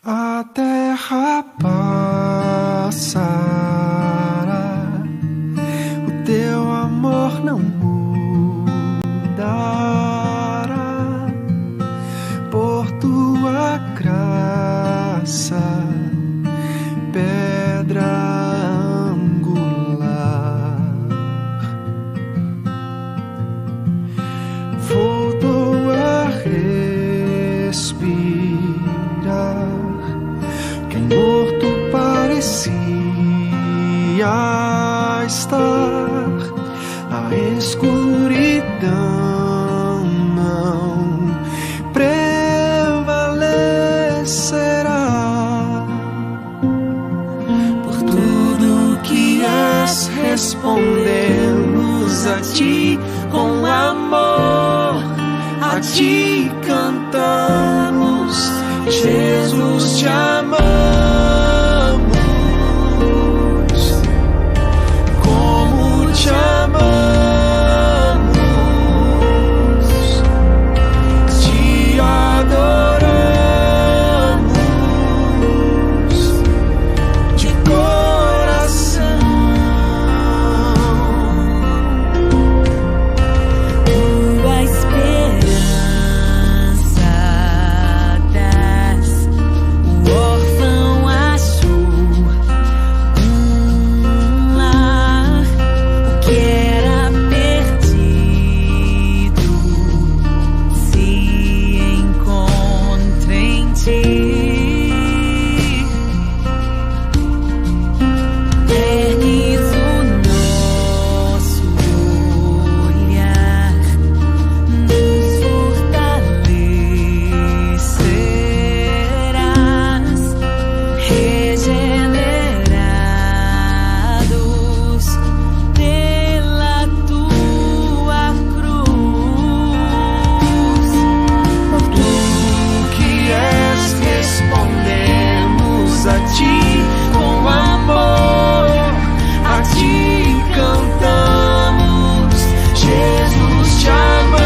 A terra passará, o teu amor não mudará, por tua graça, pedra angular. Voltou a respirar, quem morto parecia estar, a escuridão não prevalecerá. Por tudo que és, respondemos a ti com amor, a ti cantamos, Jesus, te amamos. Como te amamos, te adoramos de coração. Tua esperança das, o órfão achou lar, o que era perdido se encontra em ti. Ergues o nosso olhar, nos fortalecerás, regenerados pela tua cruz. Por tudo que és, respondemos a ti com amor, a ti cantamos, Jesus, te amamos.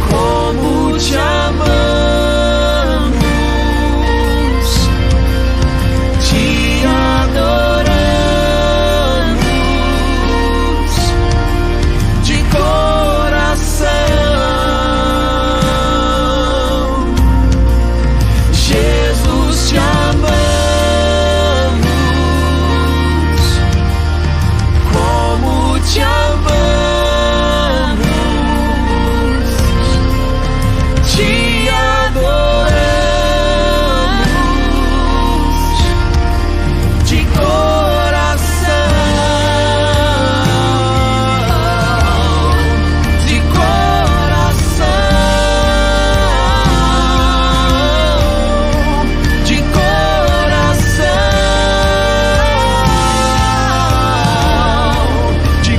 Como te amamos, te adoramos de coração. Jesus, te amamos. Como te amamos, te adoramos de coração, de coração, de coração, de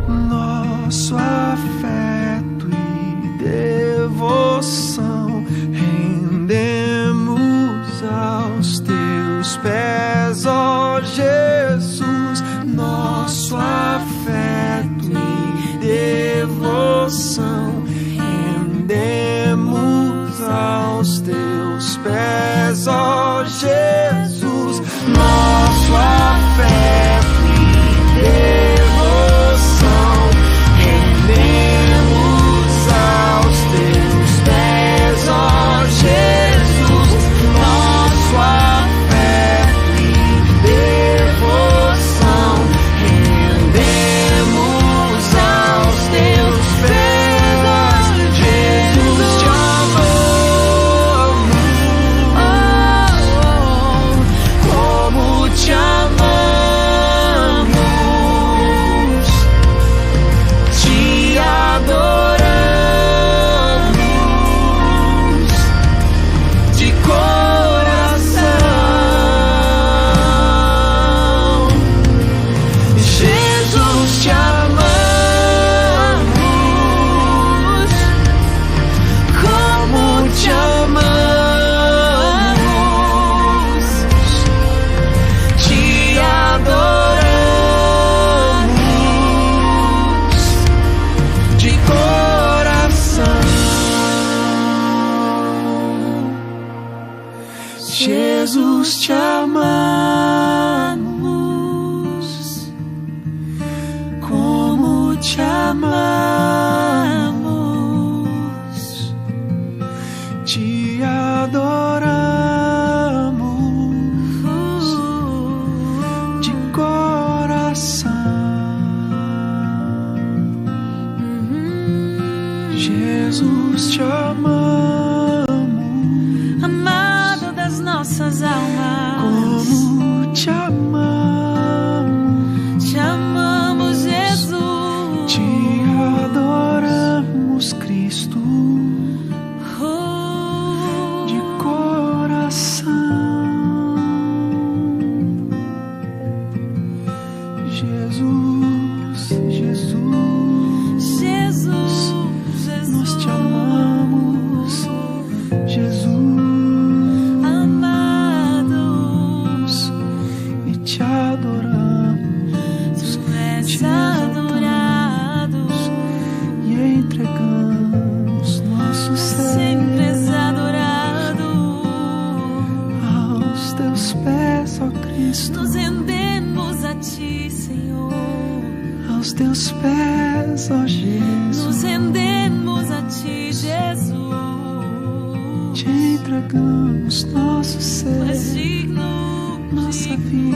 nosso afeto e devoção rendemos aos teus pés, ó Jesus. Nosso afeto e devoção rendemos aos teus pés, ó Jesus. Nosso afeto e devoção rendemos amamos, te adoramos de coração. Jesus, te amamos, amado das nossas almas. como te amamos, Te amamos, Jesus. te adoramos, Cristo, de coração. Jesus, Jesus, Jesus, nós te amamos, Jesus, amados, e te adoramos, tu és te adorado, e entregamos nosso ser sempre és adorado. aos teus pés, ó Cristo, Nos rendemos a ti, Senhor. aos teus pés, ó Nos Jesus, rendemos a ti, Jesus. te entregamos nosso Tu ser, és digno, nossa digno. vida.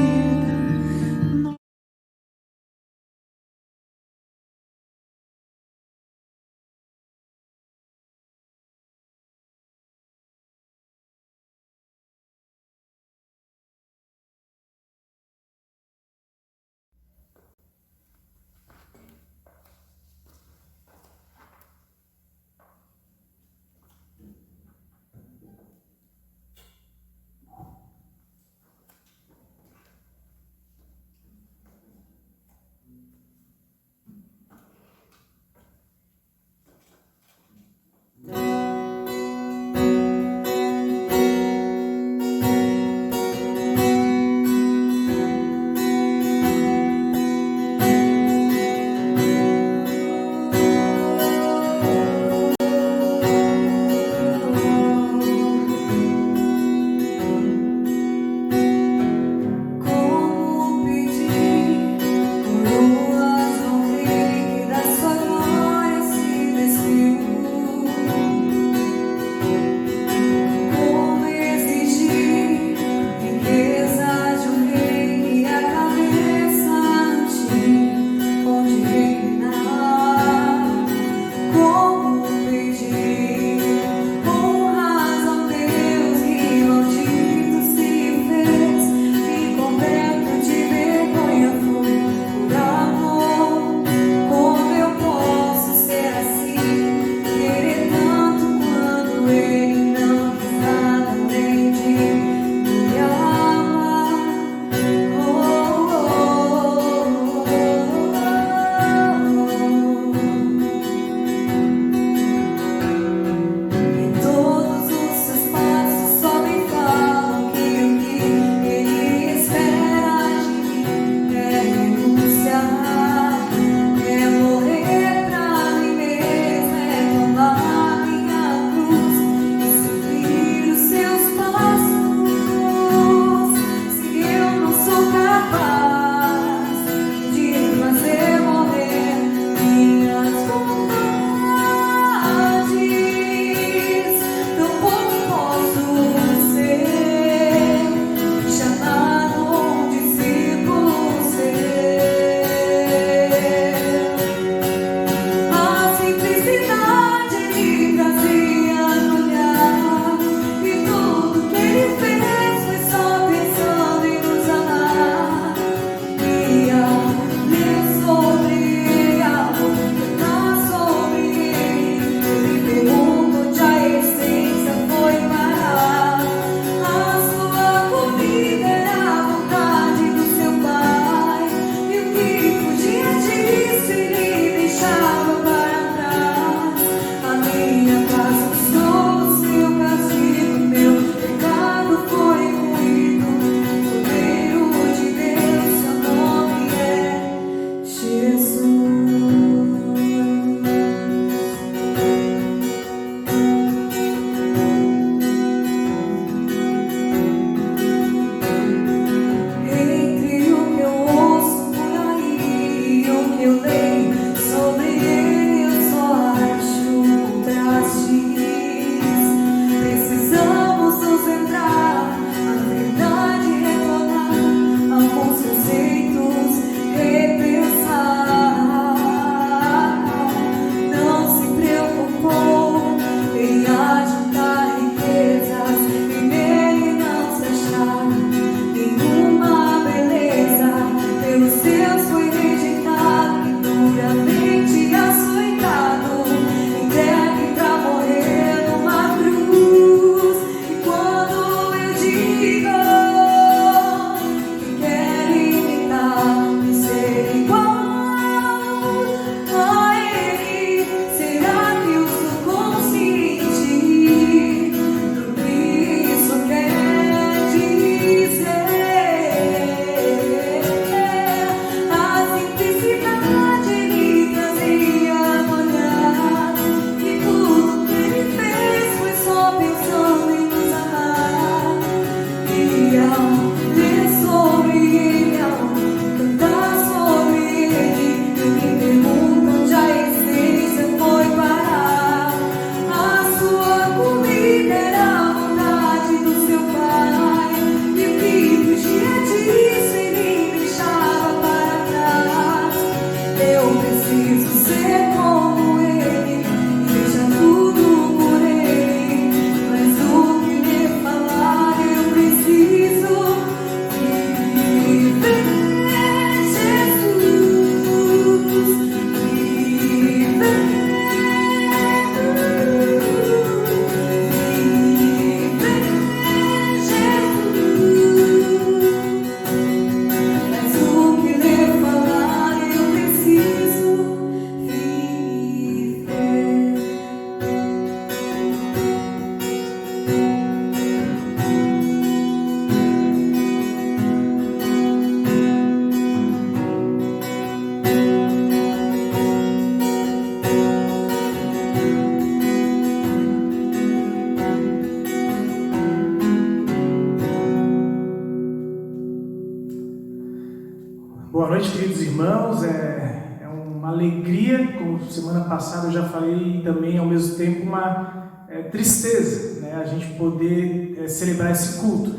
irmãos, é uma alegria, como semana passada eu já falei, e também ao mesmo tempo uma tristeza, né? A gente poder celebrar esse culto.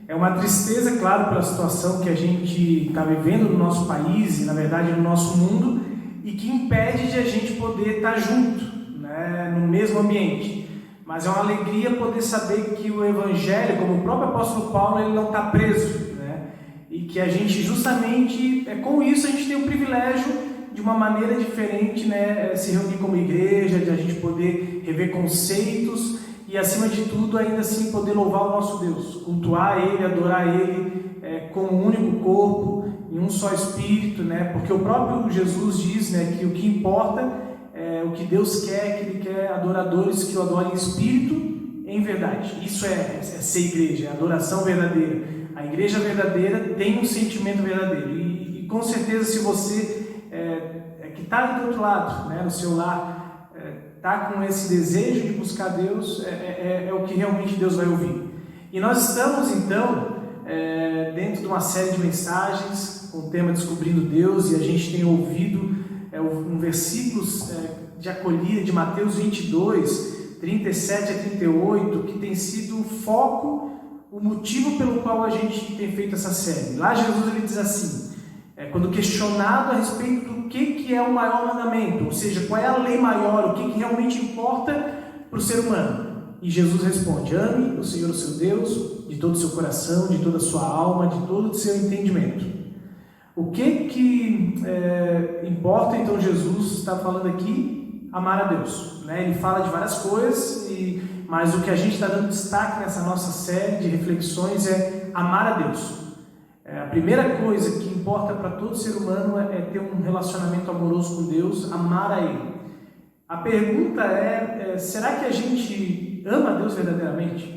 É uma tristeza, claro, pela situação que a gente está vivendo no nosso país e, na verdade, no nosso mundo, e que impede de a gente poder estar junto, né, no mesmo ambiente. Mas é uma alegria poder saber que o Evangelho, como o próprio apóstolo Paulo, ele não está preso, né? E que a gente justamente, com isso, a gente tem o privilégio de uma maneira diferente, né, se reunir como igreja, de a gente poder rever conceitos e, acima de tudo, ainda assim poder louvar o nosso Deus, cultuar Ele, adorar Ele como um único corpo, em um só Espírito, né? Porque o próprio Jesus diz, né, que o que importa o que Deus quer, que Ele quer adoradores que o adorem em espírito e em verdade. Isso é ser igreja, é adoração verdadeira. A igreja verdadeira tem um sentimento verdadeiro. E com certeza, se você que está do outro lado, né, no seu lar, está com esse desejo de buscar Deus, é o que realmente Deus vai ouvir. E nós estamos, então, dentro de uma série de mensagens com o tema Descobrindo Deus, e a gente tem ouvido um versículos de acolhida de Mateus 22, 37 a 38, que tem sido o foco, o motivo pelo qual a gente tem feito essa série. Lá Jesus ele diz assim, quando questionado a respeito do que é o maior mandamento, ou seja, qual é a lei maior, o que realmente importa para o ser humano. E Jesus responde: ame o Senhor, o seu Deus, de todo o seu coração, de toda a sua alma, de todo o seu entendimento. O que importa, então, Jesus está falando aqui? Amar a Deus, né? Ele fala de várias coisas, mas o que a gente está dando destaque nessa nossa série de reflexões é amar a Deus. A primeira coisa que importa para todo ser humano é ter um relacionamento amoroso com Deus, amar a Ele. A pergunta será que a gente ama a Deus verdadeiramente?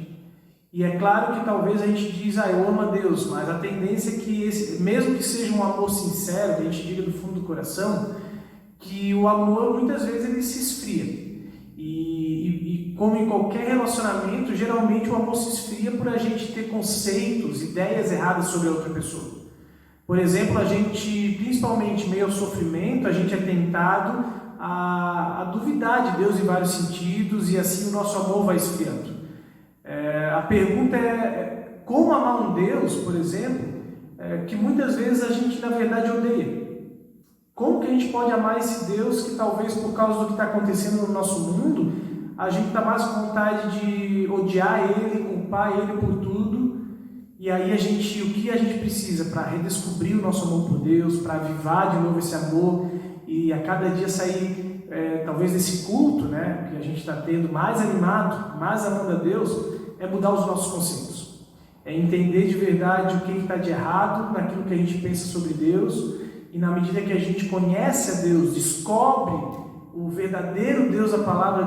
E é claro que talvez a gente diz, eu amo a Deus, mas a tendência é que, mesmo que seja um amor sincero, que a gente diga do fundo do coração, que o amor muitas vezes ele se esfria. E como em qualquer relacionamento, geralmente o amor se esfria por a gente ter conceitos, ideias erradas sobre a outra pessoa. Por exemplo, a gente, principalmente meio ao sofrimento, a gente é tentado a duvidar de Deus em vários sentidos, e assim o nosso amor vai esfriando. A pergunta é como amar um Deus, por exemplo, que muitas vezes a gente na verdade odeia. Como que a gente pode amar esse Deus que talvez por causa do que está acontecendo no nosso mundo, a gente está mais com vontade de odiar Ele, culpar Ele por tudo, e aí o que a gente precisa para redescobrir o nosso amor por Deus, para avivar de novo esse amor e a cada dia sair talvez desse culto, né, que a gente está tendo mais animado, mais amando a Deus, é mudar os nossos conceitos, é entender de verdade o que está de errado naquilo que a gente pensa sobre Deus, e na medida que a gente conhece a Deus, descobre o verdadeiro Deus, a palavra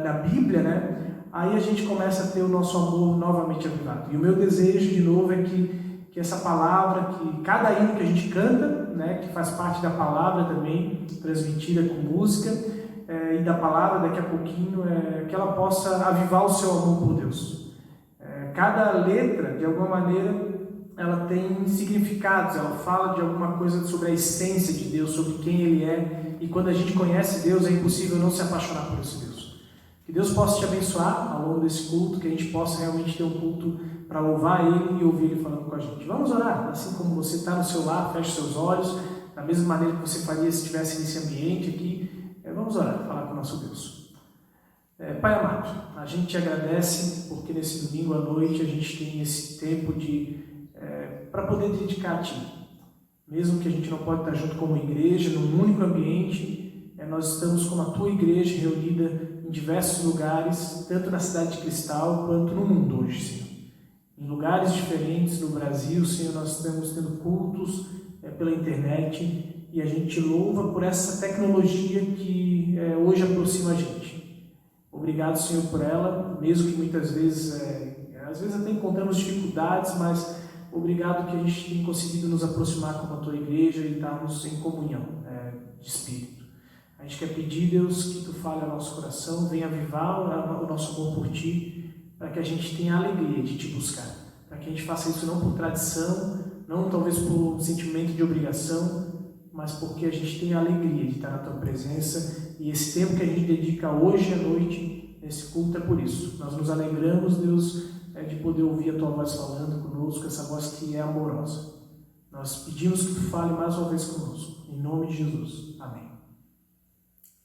da Bíblia, né, aí a gente começa a ter o nosso amor novamente avivado. E o meu desejo, de novo, é que essa palavra, que cada hino que a gente canta, né, que faz parte da palavra também, transmitida com música, e da palavra daqui a pouquinho, que ela possa avivar o seu amor por Deus. Cada letra, de alguma maneira, ela tem significados, ela fala de alguma coisa sobre a essência de Deus, sobre quem Ele é, e quando a gente conhece Deus, é impossível não se apaixonar por esse Deus. Que Deus possa te abençoar ao longo desse culto, que a gente possa realmente ter um culto para louvar Ele e ouvir Ele falando com a gente. Vamos orar, assim como você está no seu lar, feche seus olhos, da mesma maneira que você faria se estivesse nesse ambiente aqui. Vamos orar, falar com o nosso Deus. Pai amado, a gente te agradece porque nesse domingo à noite a gente tem esse tempo para poder dedicar a Ti. Mesmo que a gente não pode estar junto como igreja, num único ambiente, nós estamos como a Tua igreja reunida em diversos lugares, tanto na cidade de Cristal quanto no mundo hoje, Senhor. Em lugares diferentes no Brasil, Senhor, nós estamos tendo cultos pela internet, e a gente te louva por essa tecnologia que hoje aproxima a gente. Obrigado, Senhor, por ela, mesmo que muitas vezes, às vezes até encontramos dificuldades, mas obrigado que a gente tem conseguido nos aproximar como a Tua igreja e estarmos em comunhão de Espírito. A gente quer pedir, Deus, que Tu fale ao nosso coração, venha avivar o nosso amor por Ti, para que a gente tenha a alegria de Te buscar, para que a gente faça isso não por tradição, não talvez por um sentimento de obrigação, mas porque a gente tem a alegria de estar na Tua presença, e esse tempo que a gente dedica hoje à noite, nesse culto, é por isso. Nós nos alegramos, Deus, de poder ouvir a Tua voz falando conosco, essa voz que é amorosa. Nós pedimos que Tu fale mais uma vez conosco, em nome de Jesus. Amém.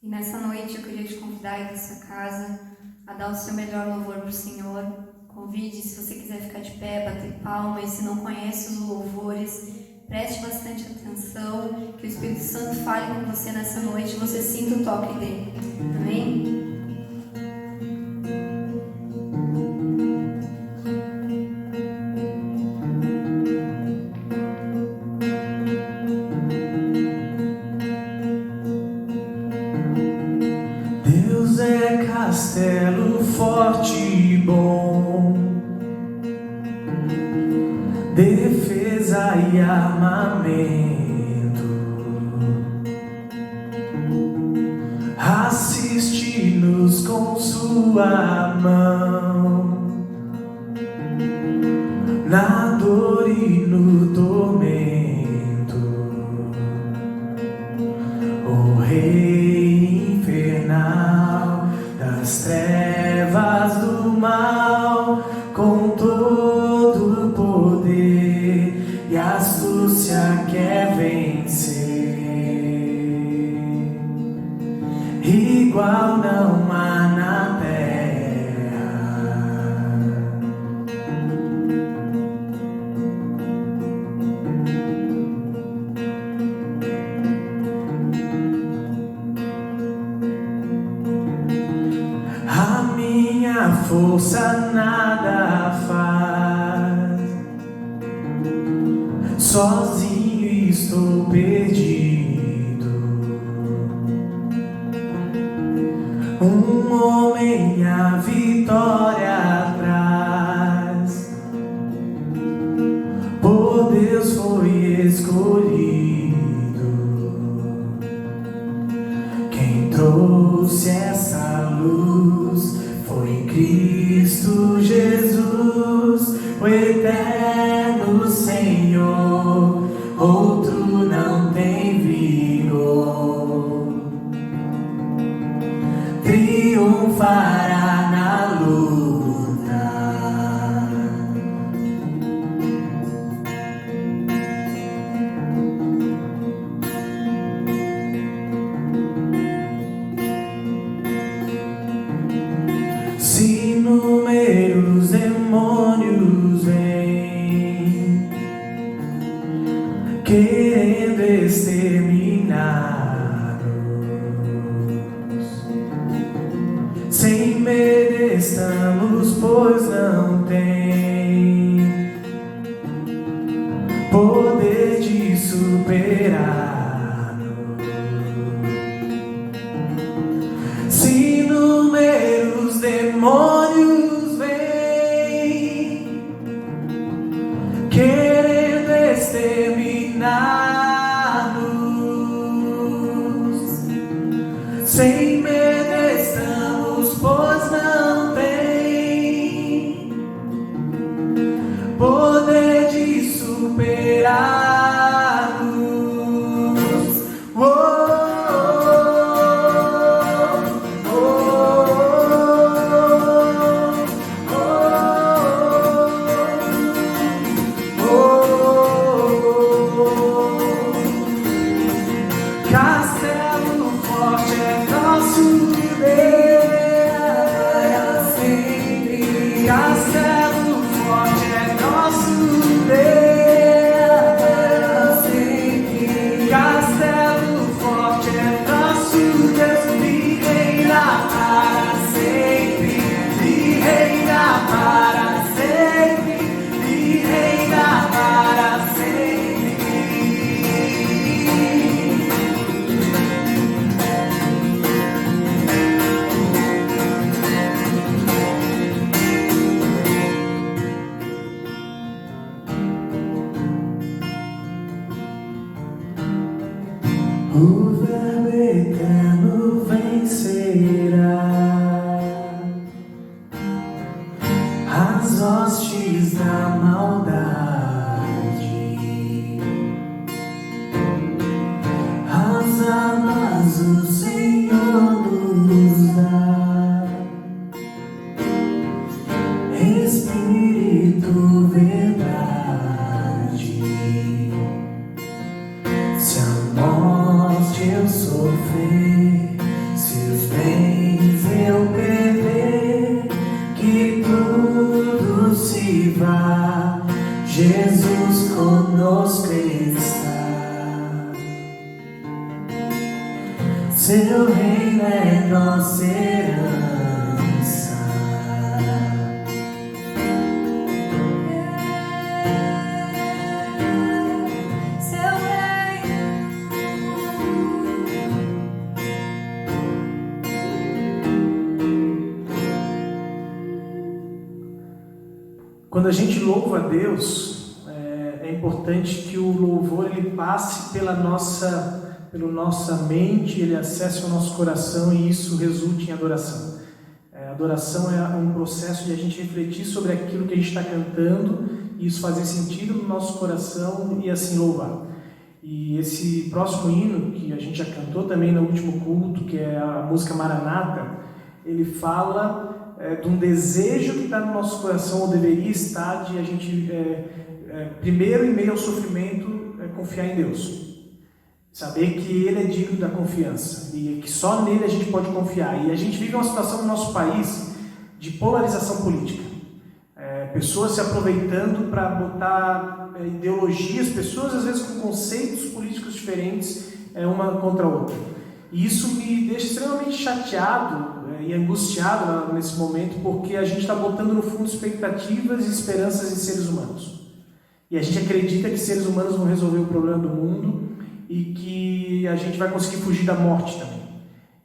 E nessa noite eu queria te convidar aí dessa casa a dar o seu melhor louvor para o Senhor. Convide, se você quiser ficar de pé, bater palma, e se não conhece os louvores, preste bastante atenção, que o Espírito Santo fale com você nessa noite e você sinta o toque dele. Amém? Deus é castelo forte e bom, defesa e armamento. Assiste-nos com sua mão, na dor e no tormento. O Rei infernal das trevas do mal, com todo o poder e astúcia quer vencer. Igual não há na terra. A minha força nada faz, sozinho estou perdido. Um homem a vitória traz, por Deus foi escolhido. Quem trouxe essa luz foi Cristo Jesus, o eterno Senhor, outro não tem vigor. Triunfará na luta. Se inúmeros demônios vêm querendo exterminar-nos, sem medo estamos, pois não tem poder de superar-nos. Se inúmeros demônios vêm querendo exterminar-nos, sem medo estamos, pois não tem poder de superar-nos. Oh, oh, oh, oh, oh. Castelo forte é nosso Deus sempre. Castelo forte é nosso Deus sempre. Castelo forte é nosso Deus, e reina para sempre, e reina para sempre, e reina para sempre. O Verbo eterno vencerá as hostes da maldade. força, mas o Senhor nos dá. Espírito, verdade. Se a morte eu sofrer, se os bens eu perder, que tudo se vá, Jesus conosco está. Seu reino é nossa herança. Seu reino. Quando a gente louva a Deus, é importante que o louvor ele passe pela nossa mente, ele acesse o nosso coração e isso resulte em adoração. Adoração é um processo de a gente refletir sobre aquilo que a gente está cantando e isso fazer sentido no nosso coração e assim louvar. E esse próximo hino, que a gente já cantou também no último culto, que é a música Maranata, ele fala de um desejo que está no nosso coração, ou deveria estar, de a gente, primeiro, em meio ao sofrimento, confiar em Deus. Saber que Ele é digno da confiança e que só nele a gente pode confiar. E a gente vive uma situação no nosso país de polarização política. Pessoas se aproveitando para botar ideologias, pessoas às vezes com conceitos políticos diferentes, uma contra a outra. E isso me deixa extremamente chateado e angustiado nesse momento, porque a gente está botando no fundo expectativas e esperanças em seres humanos. E a gente acredita que seres humanos vão resolver o problema do mundo e que a gente vai conseguir fugir da morte também.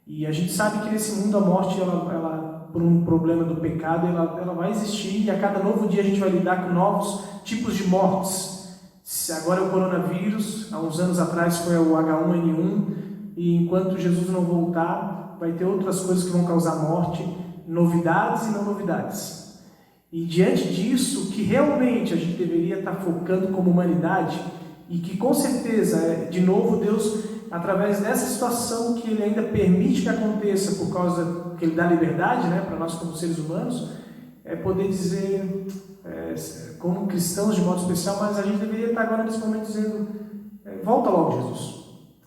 E a gente sabe que nesse mundo a morte, ela por um problema do pecado, ela vai existir e a cada novo dia a gente vai lidar com novos tipos de mortes. Agora é o coronavírus, há uns anos atrás foi o H1N1, e enquanto Jesus não voltar, vai ter outras coisas que vão causar morte, novidades e não novidades. E diante disso, que realmente a gente deveria estar focando como humanidade, e que com certeza, de novo, Deus, através dessa situação que Ele ainda permite que aconteça, por causa que Ele dá liberdade, né, para nós como seres humanos, poder dizer, como cristãos de modo especial, mas a gente deveria estar agora nesse momento dizendo, volta logo, Jesus.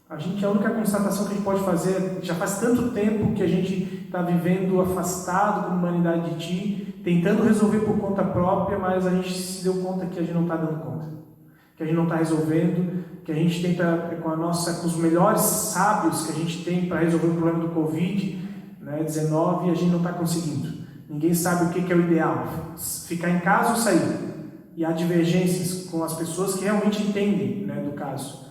A única constatação que a gente pode fazer, já faz tanto tempo que a gente está vivendo afastado como humanidade de Ti, tentando resolver por conta própria, mas a gente se deu conta que a gente não está dando conta, que a gente não está resolvendo, que a gente tenta, com os melhores sábios que a gente tem para resolver o problema do Covid-19, e a gente não está conseguindo. Ninguém sabe o que é o ideal, ficar em casa ou sair. E há divergências com as pessoas que realmente entendem, né, do caso.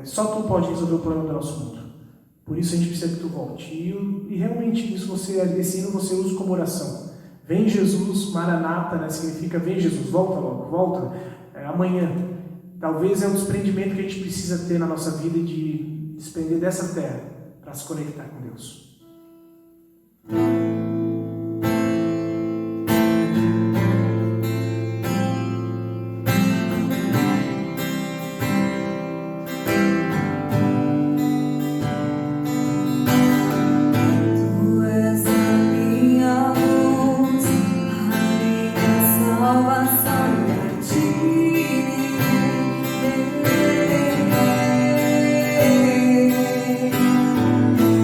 Só Tu pode resolver o problema do nosso mundo. Por isso a gente precisa que Tu volte. E realmente, esse hino você usa como oração. Vem Jesus, Maranata, né, significa vem Jesus, volta logo, volta amanhã. Talvez é um desprendimento que a gente precisa ter na nossa vida, de desprender dessa terra para se conectar com Deus.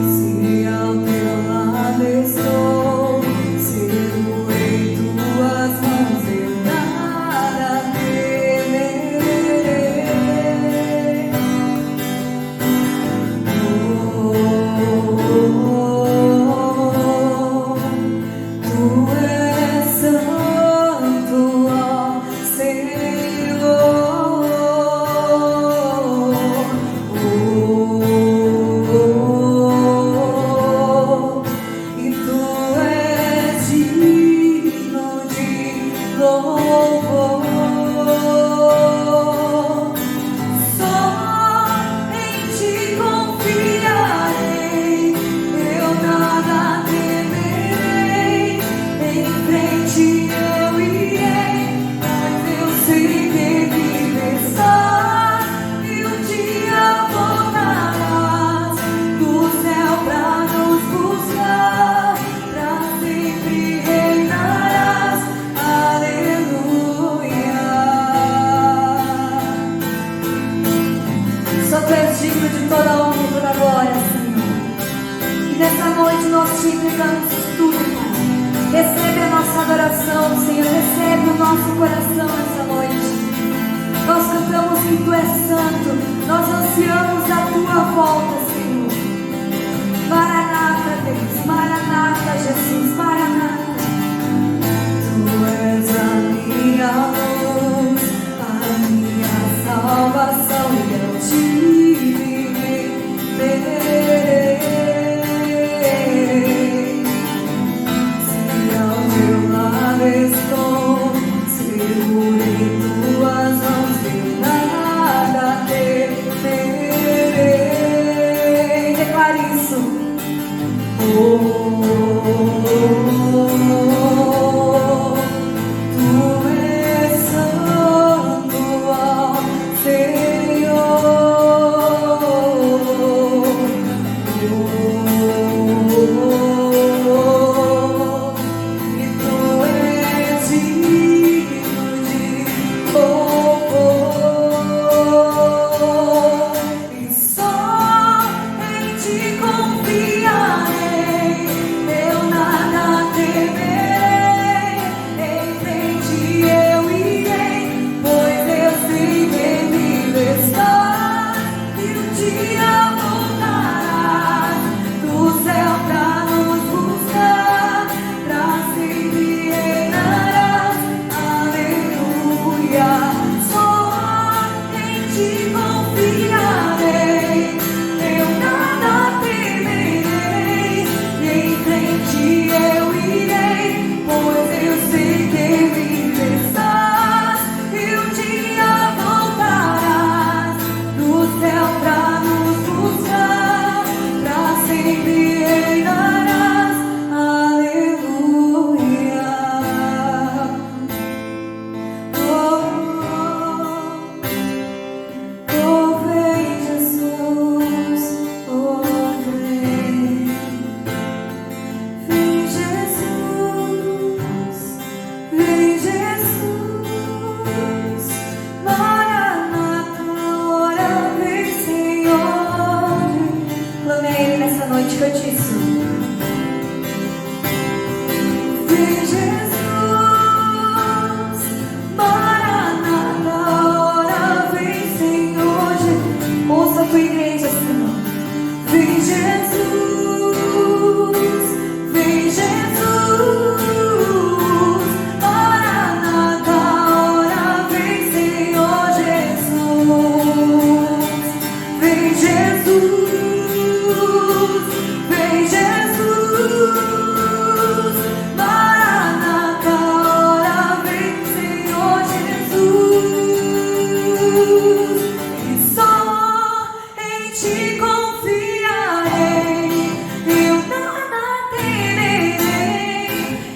Se ao teu lado estou entregamos tudo, Pai. Recebe a nossa adoração, Senhor. Recebe o nosso coração essa noite. Nós cantamos que Tu és santo. Nós ansiamos a Tua volta, Senhor. Maranata, Deus. Maranata, Jesus. Maranata. Tu és a minha luz, a minha salvação, e eu te viverei. Se ao meu lado estou, seguro em Tuas mãos, de nada temerei. Declare isso. Tu és santo, ó Senhor. E Tu és digno de louvor. E só em Ti confiarei. Eu nada temerei, em frente eu irei, pois eu sei que vivo estás, e um dia voltarás do céu pra nos buscar, pra sempre reinarás, aleluia. Só em Ti confiarei, eu nada temerei, em frente eu irei, pois eu sei que vivo estás, e um dia voltarás do céu pra nos buscar, pra sempre reinarás, aleluia. Oh, vem Jesus, vem. Vem Jesus, Maranata, ora vem Senhor. Clame a Ele nessa noite, cante isso. Vem Jesus, Maranata, ora vem Senhor. Ouça a Tua igreja, Senhor. Vem Jesus, vem Jesus, Maranata, ora vem Senhor Jesus. Vem Jesus, vem Jesus, Maranata, ora vem Senhor Jesus. E só em Ti confiarei, eu nada temerei,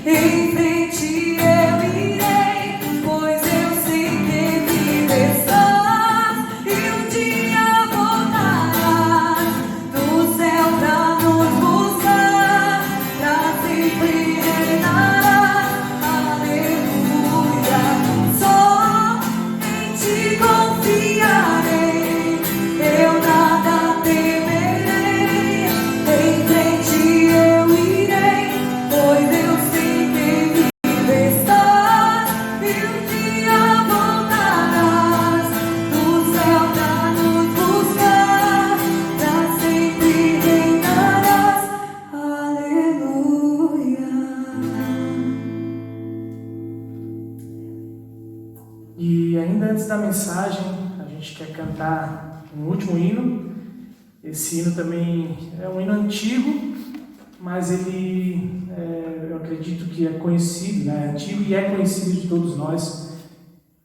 em frente eu irei, pois eu sei que vivo estás, e um dia voltarás do céu pra nos buscar, pra sempre reinarás, aleluia. Só em Ti confiarei, eu nada temerei, em frente eu irei, pois eu sei que vivo estás, e um dia voltarás do céu pra nos buscar, pra sempre reinarás, aleluia. E ainda antes da mensagem, a gente quer cantar um último hino. Esse hino também é um hino antigo, mas ele, eu acredito que é conhecido, né? É antigo e é conhecido de todos nós.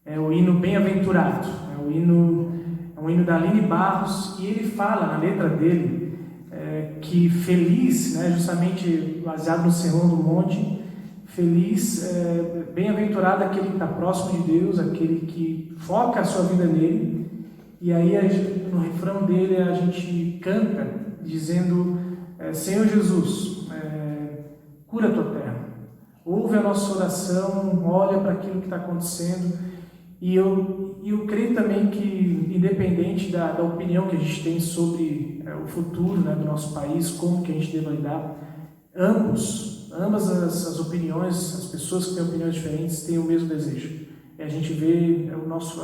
É o hino Bem-aventurado. É um hino da Aline Barros, e ele fala na letra dele que feliz, né, justamente baseado no Sermão do Monte, feliz, bem-aventurado aquele que está próximo de Deus, aquele que foca a sua vida nele. E aí no refrão dele a gente canta dizendo: Senhor Jesus, cura a tua terra, ouve a nossa oração, olha para aquilo que está acontecendo. E eu creio também que, independente da opinião que a gente tem sobre o futuro, né, do nosso país, como que a gente deve lidar, ambas as opiniões, as pessoas que têm opiniões diferentes têm o mesmo desejo. E a gente vê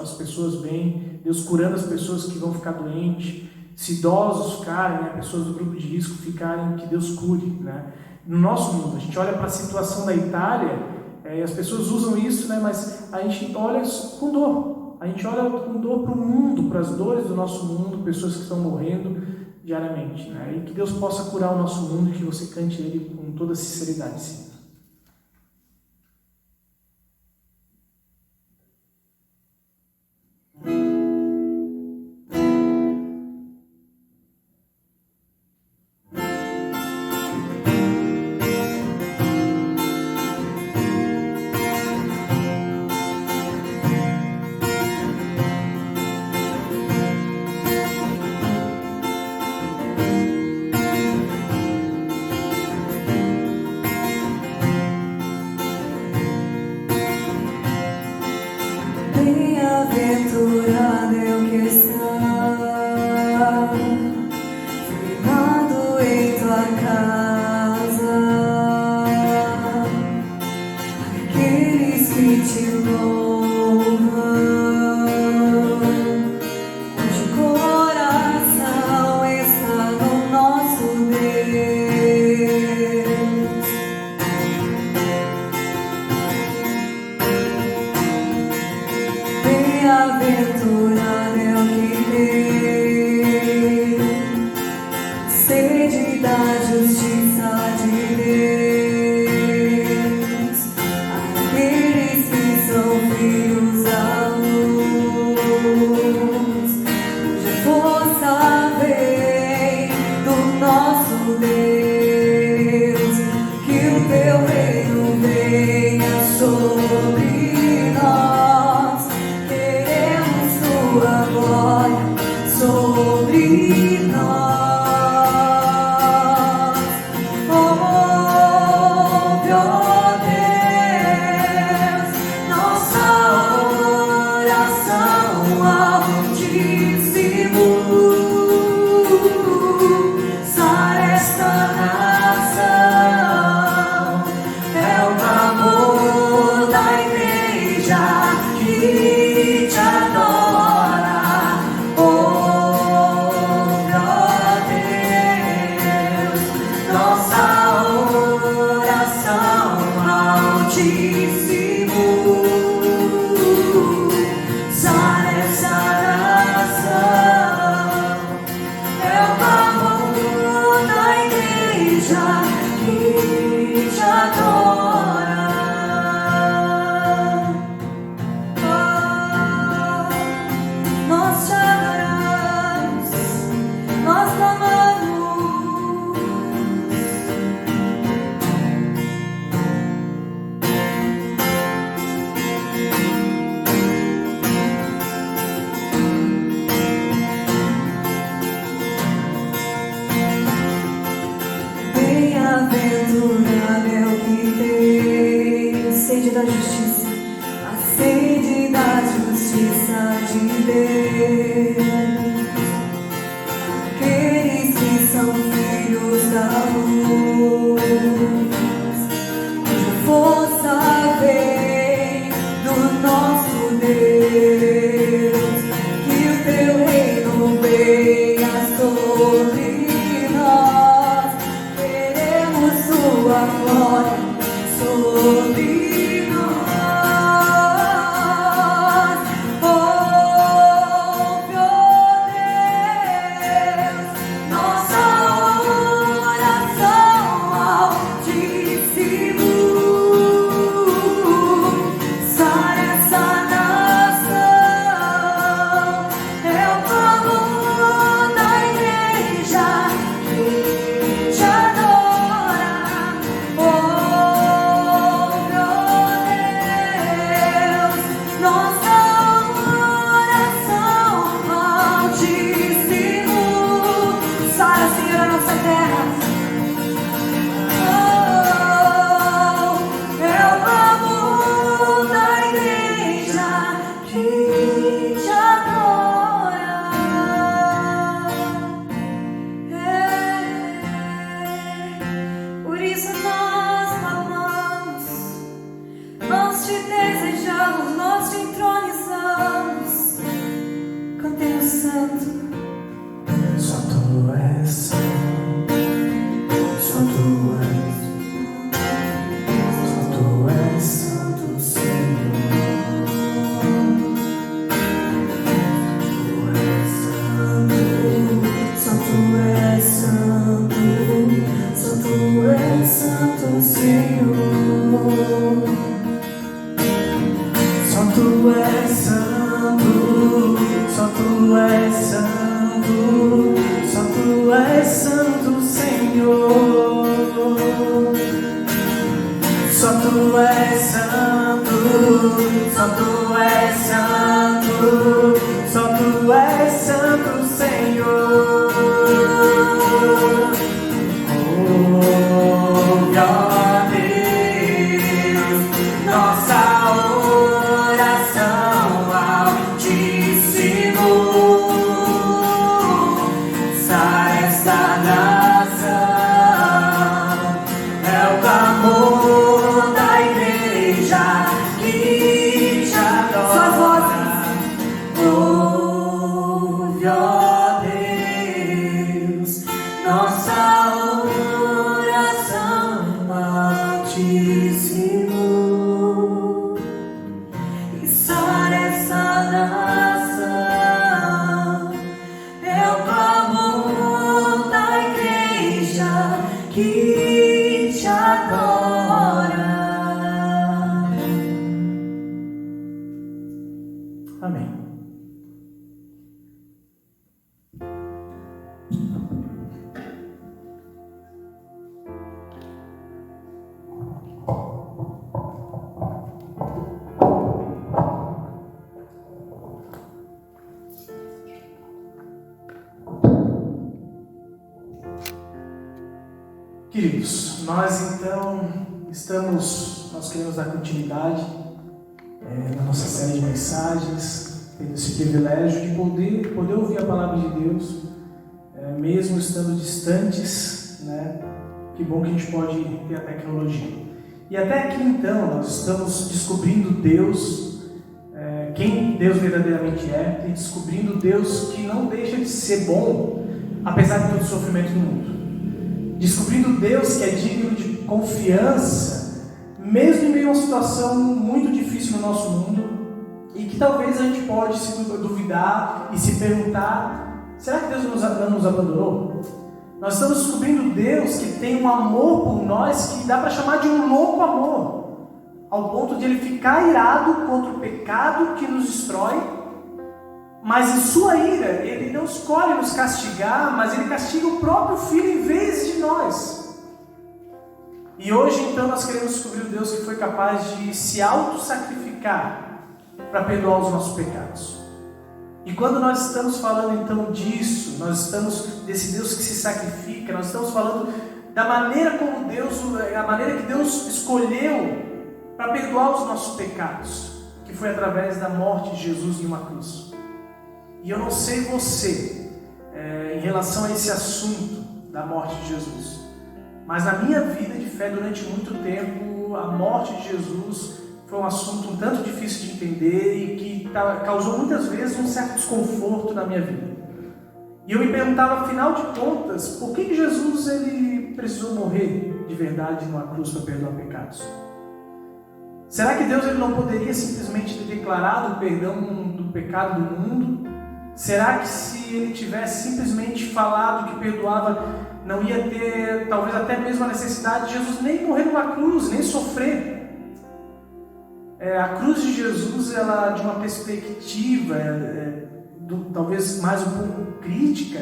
as pessoas bem, Deus curando as pessoas que vão ficar doentes, se idosos ficarem, né, pessoas do grupo de risco ficarem, que Deus cure, né? No nosso mundo, a gente olha para a situação da Itália, e as pessoas usam isso, né, mas a gente olha com dor. A gente olha com dor para o mundo, para as dores do nosso mundo, pessoas que estão morrendo diariamente, né? E que Deus possa curar o nosso mundo e que você cante Ele com toda sinceridade, sim. Bem-aventurado é o que está firmado em tua casa, aqueles que te louvam, cujo coração está no nosso Deus. Bem-aventurado é o que tem sede da justiça de Deus, aqueles que são filhos da luz, cuja força vem do nosso Deus. Que o teu reino venha sobre nós, queremos tua glória sobre nós. Ouve, ó Deus, nossa oração altíssimo. Sara esta nação, é o clamor da igreja que te adora. Ouve, ó Deus, nossa oração altíssimo. Sara essa nação, é o clamor da igreja que te adora. Nós te adoramos, nós te amamos. Bem-aventurado é o que tem sede da justiça, a sede da justiça de Deus, aqueles que são filhos da luz, cuja força vem do nosso Deus. Que o teu reino venha sobre nós, queremos tua glória sobre nós. Ouve, ó és santo, Senhor. Só tu és santo, só tu és santo, só tu és santo, Senhor. Ouve, ó Deus, nossa oração altíssimo. Sara esta nação, é o clamor da igreja que te adora. Ouve, ó Deus, nossa oração altíssimo. E sara essa nação, é o clamor da igreja que te adora. Amém. Queridos, nós então nós queremos dar continuidade na nossa série de mensagens, tendo esse privilégio de poder ouvir a palavra de Deus, mesmo estando distantes, né? Que bom que a gente pode ter a tecnologia. E até aqui então nós estamos descobrindo Deus, quem Deus verdadeiramente é, e descobrindo Deus que não deixa de ser bom, apesar de todo o sofrimento do mundo. Descobrindo Deus que é digno de confiança, mesmo em meio a uma situação muito difícil no nosso mundo, e que talvez a gente pode se duvidar e se perguntar: será que Deus não nos abandonou? Nós estamos descobrindo Deus que tem um amor por nós que dá para chamar de um louco amor, ao ponto de Ele ficar irado contra o pecado que nos destrói, mas em sua ira, Ele não escolhe nos castigar, mas Ele castiga o próprio Filho em vez de nós. E hoje, então, nós queremos descobrir o Deus que foi capaz de se auto-sacrificar para perdoar os nossos pecados. E quando nós estamos falando, então, disso, nós estamos desse Deus que se sacrifica, nós estamos falando da maneira como a maneira que Deus escolheu para perdoar os nossos pecados, que foi através da morte de Jesus em uma cruz. E eu não sei você, em relação a esse assunto da morte de Jesus, mas na minha vida de fé, durante muito tempo, a morte de Jesus foi um assunto um tanto difícil de entender e que causou muitas vezes um certo desconforto na minha vida. E eu me perguntava, afinal de contas, por que Jesus ele precisou morrer de verdade numa cruz para perdoar pecados? Será que Deus ele não poderia simplesmente ter declarado o perdão do pecado do mundo? Será que se ele tivesse simplesmente falado que perdoava, não ia ter talvez até mesmo a necessidade de Jesus nem morrer numa cruz, nem sofrer? A cruz de Jesus, ela, de uma perspectiva talvez mais um pouco crítica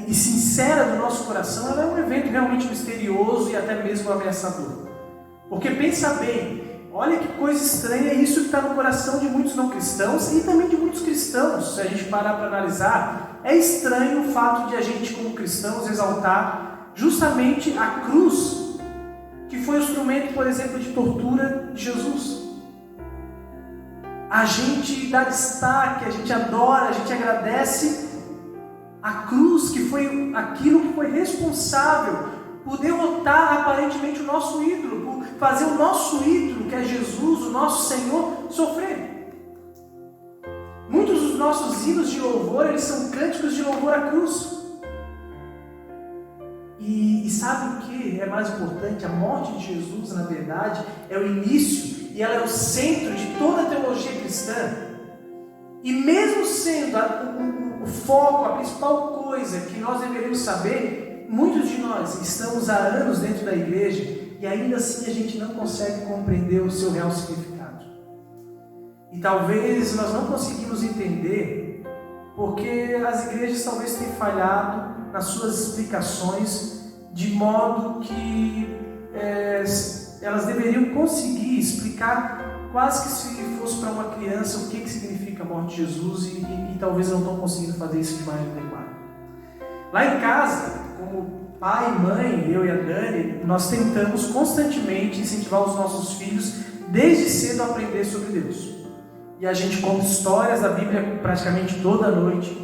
e sincera do nosso coração, ela é um evento realmente misterioso e até mesmo ameaçador. Porque pensa bem, olha que coisa estranha isso que está no coração de muitos não cristãos e também de muitos cristãos. Se a gente parar para analisar, é estranho o fato de a gente, como cristãos, exaltar justamente a cruz, que foi o instrumento, por exemplo, de tortura de Jesus. A gente dá destaque, a gente adora, a gente agradece a cruz, que foi aquilo que foi responsável por derrotar aparentemente o nosso ídolo, por fazer o nosso ídolo, que é Jesus, o nosso Senhor, sofrer. Muitos dos nossos hinos de louvor, eles são cânticos de louvor à cruz. E sabe o que é mais importante? A morte de Jesus, na verdade, é o início e ela é o centro de toda a teologia cristã. E mesmo sendo o foco, a principal coisa que nós deveríamos saber, muitos de nós estamos há anos dentro da igreja e ainda assim a gente não consegue compreender o seu real significado. E talvez nós não conseguimos entender porque as igrejas talvez tenham falhado nas suas explicações, de modo que elas deveriam conseguir explicar quase que se fosse para uma criança o que significa a morte de Jesus e talvez não estão conseguindo fazer isso de maneira adequada. Lá em casa, como pai e mãe, eu e a Dani, nós tentamos constantemente incentivar os nossos filhos desde cedo a aprender sobre Deus. E a gente conta histórias da Bíblia praticamente toda noite,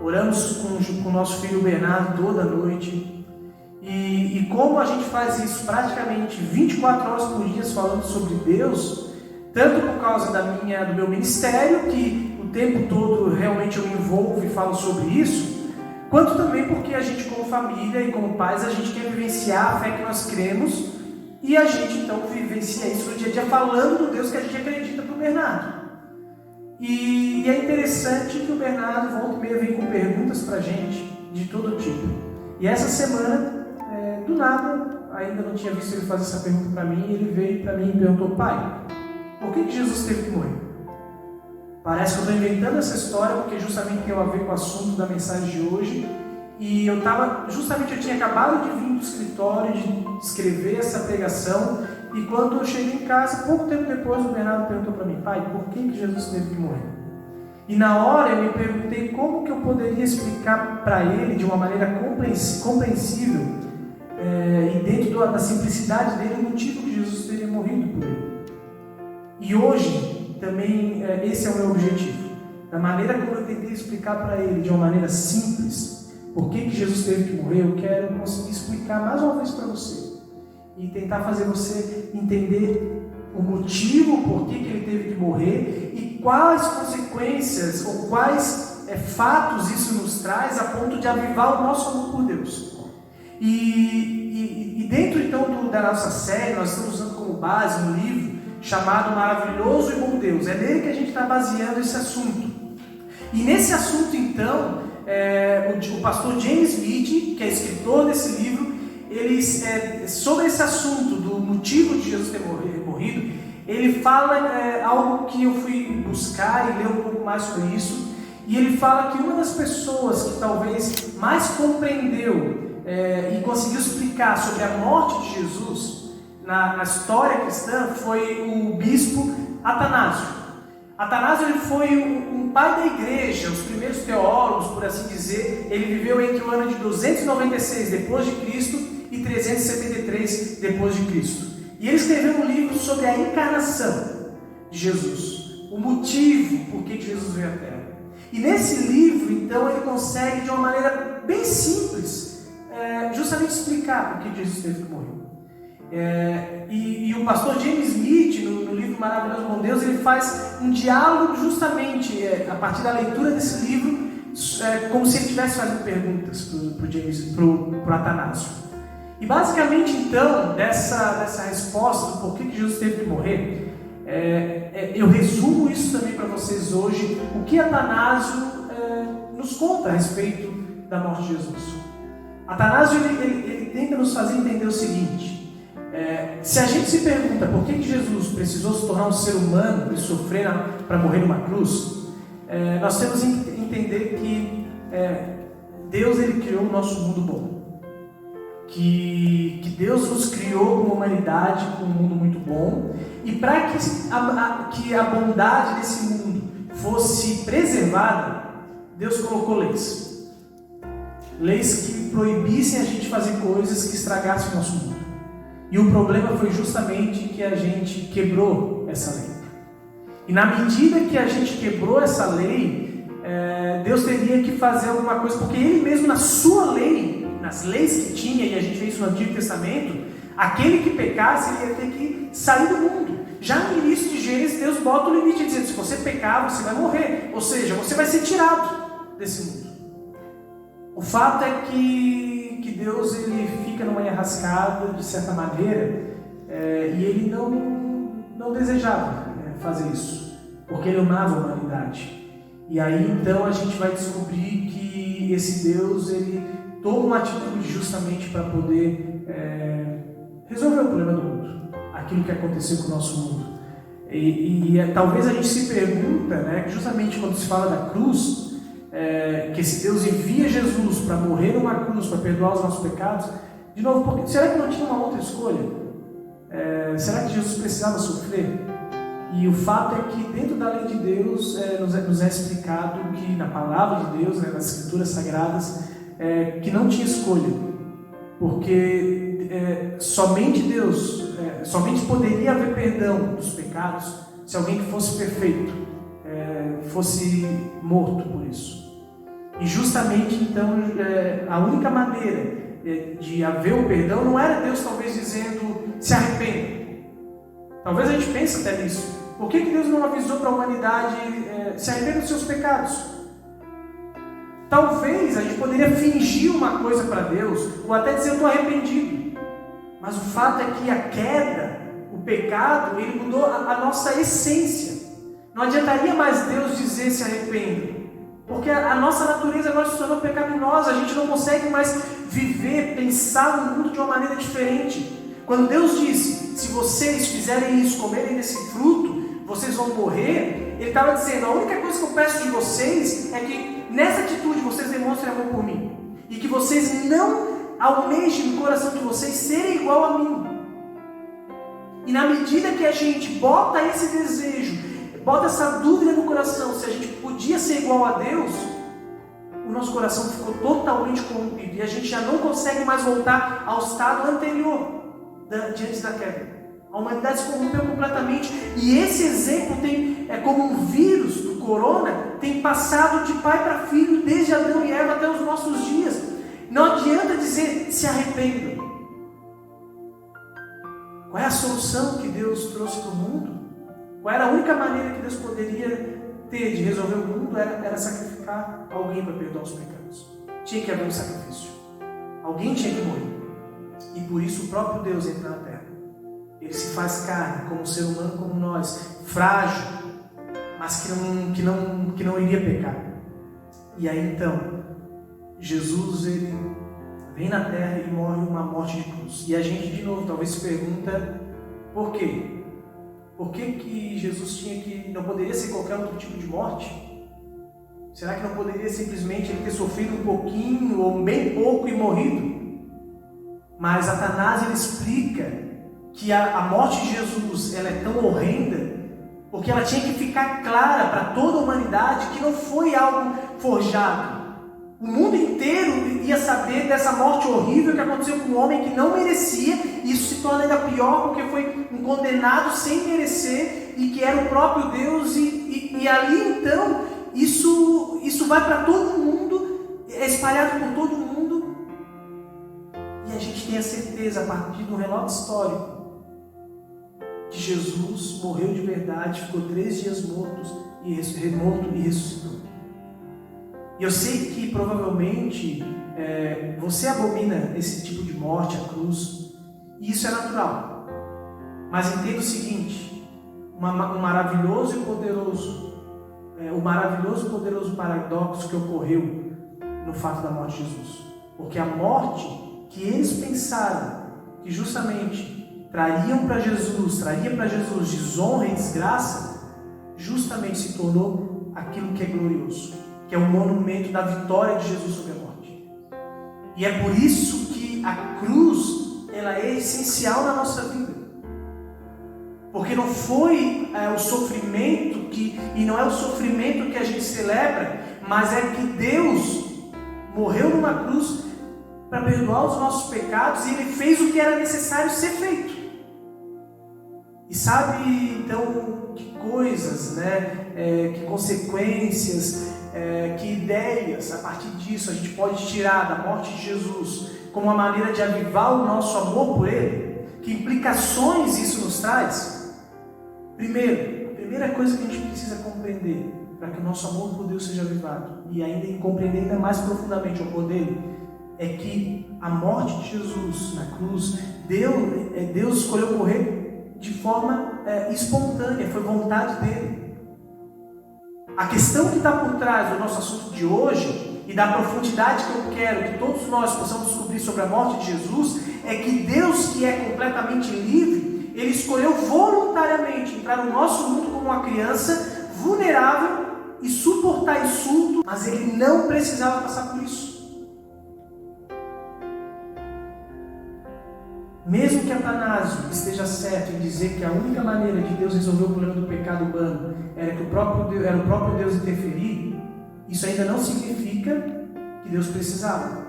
oramos com o nosso filho Bernardo toda noite. E como a gente faz isso praticamente 24 horas por dia falando sobre Deus, tanto por causa do meu ministério, que o tempo todo realmente eu me envolvo e falo sobre isso, quanto também porque a gente como família e como pais, a gente quer vivenciar a fé que nós cremos, e a gente então vivencia isso no dia a dia falando do Deus que a gente acredita para o Bernardo. E é interessante que o Bernardo volta e meia vem com perguntas para a gente de todo tipo. E essa semana, do nada, ainda não tinha visto ele fazer essa pergunta para mim, ele veio para mim e perguntou: pai, por que Jesus teve que morrer? Parece que eu estou inventando essa história porque justamente tem a ver com o assunto da mensagem de hoje. E eu tinha acabado de vir do escritório, de escrever essa pregação, e quando eu cheguei em casa, pouco tempo depois, o Bernardo perguntou para mim: pai, por que Jesus teve que morrer? E na hora eu me perguntei como que eu poderia explicar para ele de uma maneira compreensível, e dentro da simplicidade dele, o motivo que Jesus teria morrido por ele. E hoje, também, esse é o meu objetivo. Da maneira como eu tentei explicar para ele, de uma maneira simples, por que Jesus teve que morrer, eu quero conseguir explicar mais uma vez para você. E tentar fazer você entender o motivo por que ele teve que morrer e quais consequências ou quais fatos isso nos traz a ponto de avivar o nosso amor por Deus. E dentro então da nossa série, nós estamos usando como base um livro chamado Maravilhoso e Bom Deus. É nele que a gente está baseando esse assunto. E nesse assunto então, o pastor James Smith, que é escritor desse livro, sobre esse assunto do motivo de Jesus ter morrido, ele fala algo que eu fui buscar e ler um pouco mais sobre isso. E ele fala que uma das pessoas que talvez mais compreendeu e conseguiu explicar sobre a morte de Jesus na história cristã foi o bispo Atanásio. Atanásio ele foi um pai da igreja, os primeiros teólogos, por assim dizer. Ele viveu entre o ano de 296 depois de Cristo e 373 depois de Cristo. E ele escreveu um livro sobre a encarnação de Jesus, o motivo por que Jesus veio à Terra. E nesse livro, então, ele consegue de uma maneira bem simples, justamente explicar por que Jesus teve que morrer. E o pastor James Smith, no livro Maravilhoso Bom Deus, ele faz um diálogo justamente a partir da leitura desse livro, como se ele estivesse fazendo perguntas para o Atanásio. E basicamente então, dessa resposta do porquê que Jesus teve que morrer, eu resumo isso também para vocês hoje, o que Atanásio nos conta a respeito da morte de Jesus. Atanásio ele tenta nos fazer entender o seguinte: se a gente se pergunta por que Jesus precisou se tornar um ser humano e sofrer para morrer numa cruz, nós temos que entender que Deus ele criou o nosso mundo bom, que Deus nos criou como humanidade com um mundo muito bom, e para que a bondade desse mundo fosse preservada, Deus colocou leis que proibissem a gente fazer coisas que estragassem o nosso mundo. E o problema foi justamente que a gente quebrou essa lei. E na medida que a gente quebrou essa lei, Deus teria que fazer alguma coisa, porque Ele mesmo na sua lei, nas leis que tinha, e a gente vê isso no Antigo Testamento, aquele que pecasse, ele ia ter que sair do mundo. Já no início de Gênesis, Deus bota o limite, dizendo: se você pecar, você vai morrer. Ou seja, você vai ser tirado desse mundo. O fato é que Deus ele fica numa enrascada, de certa maneira, e Ele não desejava fazer isso, porque Ele amava a humanidade. E aí então a gente vai descobrir que esse Deus ele toma uma atitude justamente para poder resolver o problema do mundo, aquilo que aconteceu com o nosso mundo. E talvez a gente se pergunta, justamente quando se fala da cruz, que esse Deus envia Jesus para morrer numa cruz, para perdoar os nossos pecados, de novo, porque, será que não tinha uma outra escolha? Será que Jesus precisava sofrer? E o fato é que dentro da lei de Deus nos é explicado que na palavra de Deus, nas escrituras sagradas, que não tinha escolha, porque somente Deus, somente poderia haver perdão dos pecados se alguém que fosse perfeito fosse morto por isso. E justamente então a única maneira de haver o perdão não era Deus talvez dizendo se arrependa. Talvez a gente pense até nisso. Por que Deus não avisou para a humanidade se arrependa dos seus pecados? Talvez a gente poderia fingir uma coisa para Deus, ou até dizer eu estou arrependido. Mas o fato é que a queda, o pecado, ele mudou a nossa essência. Não adiantaria mais Deus dizer se arrependa, porque a nossa natureza agora se tornou pecaminosa. A gente não consegue mais viver, pensar no mundo de uma maneira diferente. Quando Deus disse, se vocês fizerem isso, comerem desse fruto, vocês vão morrer, Ele estava dizendo, a única coisa que eu peço de vocês é que nessa atitude vocês demonstrem amor por mim, e que vocês não almejem no coração de vocês serem igual a mim. E na medida que a gente bota esse desejo, bota essa dúvida no coração, se a gente podia ser igual a Deus, o nosso coração ficou totalmente corrompido e a gente já não consegue mais voltar ao estado anterior, diante da queda. A humanidade se corrompeu completamente, e esse exemplo como um vírus do corona, tem passado de pai para filho, desde Adão e Eva até os nossos dias. Não adianta dizer se arrependa. Qual é a solução que Deus trouxe para o mundo? Qual era a única maneira que Deus poderia ter de resolver o mundo? Era sacrificar alguém para perdoar os pecados. Tinha que haver um sacrifício. Alguém tinha que morrer. E por isso o próprio Deus entra na terra. Ele se faz carne, como um ser humano como nós, frágil, mas que não iria pecar. E aí então, Jesus ele vem na terra e morre uma morte de cruz. E a gente de novo talvez se pergunta, por quê? Por que Jesus não poderia ser qualquer outro tipo de morte? Será que não poderia simplesmente ele ter sofrido um pouquinho ou bem pouco e morrido? Mas Satanás ele explica que a morte de Jesus ela é tão horrenda porque ela tinha que ficar clara para toda a humanidade que não foi algo forjado. O mundo inteiro ia saber dessa morte horrível que aconteceu com um homem que não merecia, e isso se torna ainda pior porque foi um condenado sem merecer e que era o próprio Deus, e ali então isso vai para todo mundo, é espalhado por todo mundo, e a gente tem a certeza a partir do relato histórico que Jesus morreu de verdade, ficou 3 dias morto e ressuscitou. E eu sei que provavelmente você abomina esse tipo de morte, a cruz, e isso é natural. Mas entenda o seguinte, o maravilhoso e poderoso paradoxo que ocorreu no fato da morte de Jesus. Porque a morte que eles pensaram que justamente traria para Jesus desonra e desgraça, justamente se tornou aquilo que é glorioso, que é o monumento da vitória de Jesus sobre a morte. E é por isso que a cruz ela é essencial na nossa vida. Porque não foi o sofrimento e não é o sofrimento que a gente celebra, mas é que Deus morreu numa cruz para perdoar os nossos pecados, e Ele fez o que era necessário ser feito. E sabe então que coisas, que consequências, que ideias a partir disso a gente pode tirar da morte de Jesus como uma maneira de avivar o nosso amor por Ele? Que implicações isso nos traz? Primeiro, a primeira coisa que a gente precisa compreender para que o nosso amor por Deus seja avivado, e ainda compreender ainda mais profundamente o amor dele, é que a morte de Jesus na cruz, Deus escolheu morrer de forma espontânea, foi vontade dele. A questão que está por trás do nosso assunto de hoje e da profundidade que eu quero que todos nós possamos descobrir sobre a morte de Jesus é que Deus, que é completamente livre, Ele escolheu voluntariamente entrar no nosso mundo como uma criança vulnerável e suportar insulto, mas ele não precisava passar por isso. Mesmo que Atanásio esteja certo em dizer que a única maneira de Deus resolver o problema do pecado humano era o próprio Deus interferir, isso ainda não significa que Deus precisava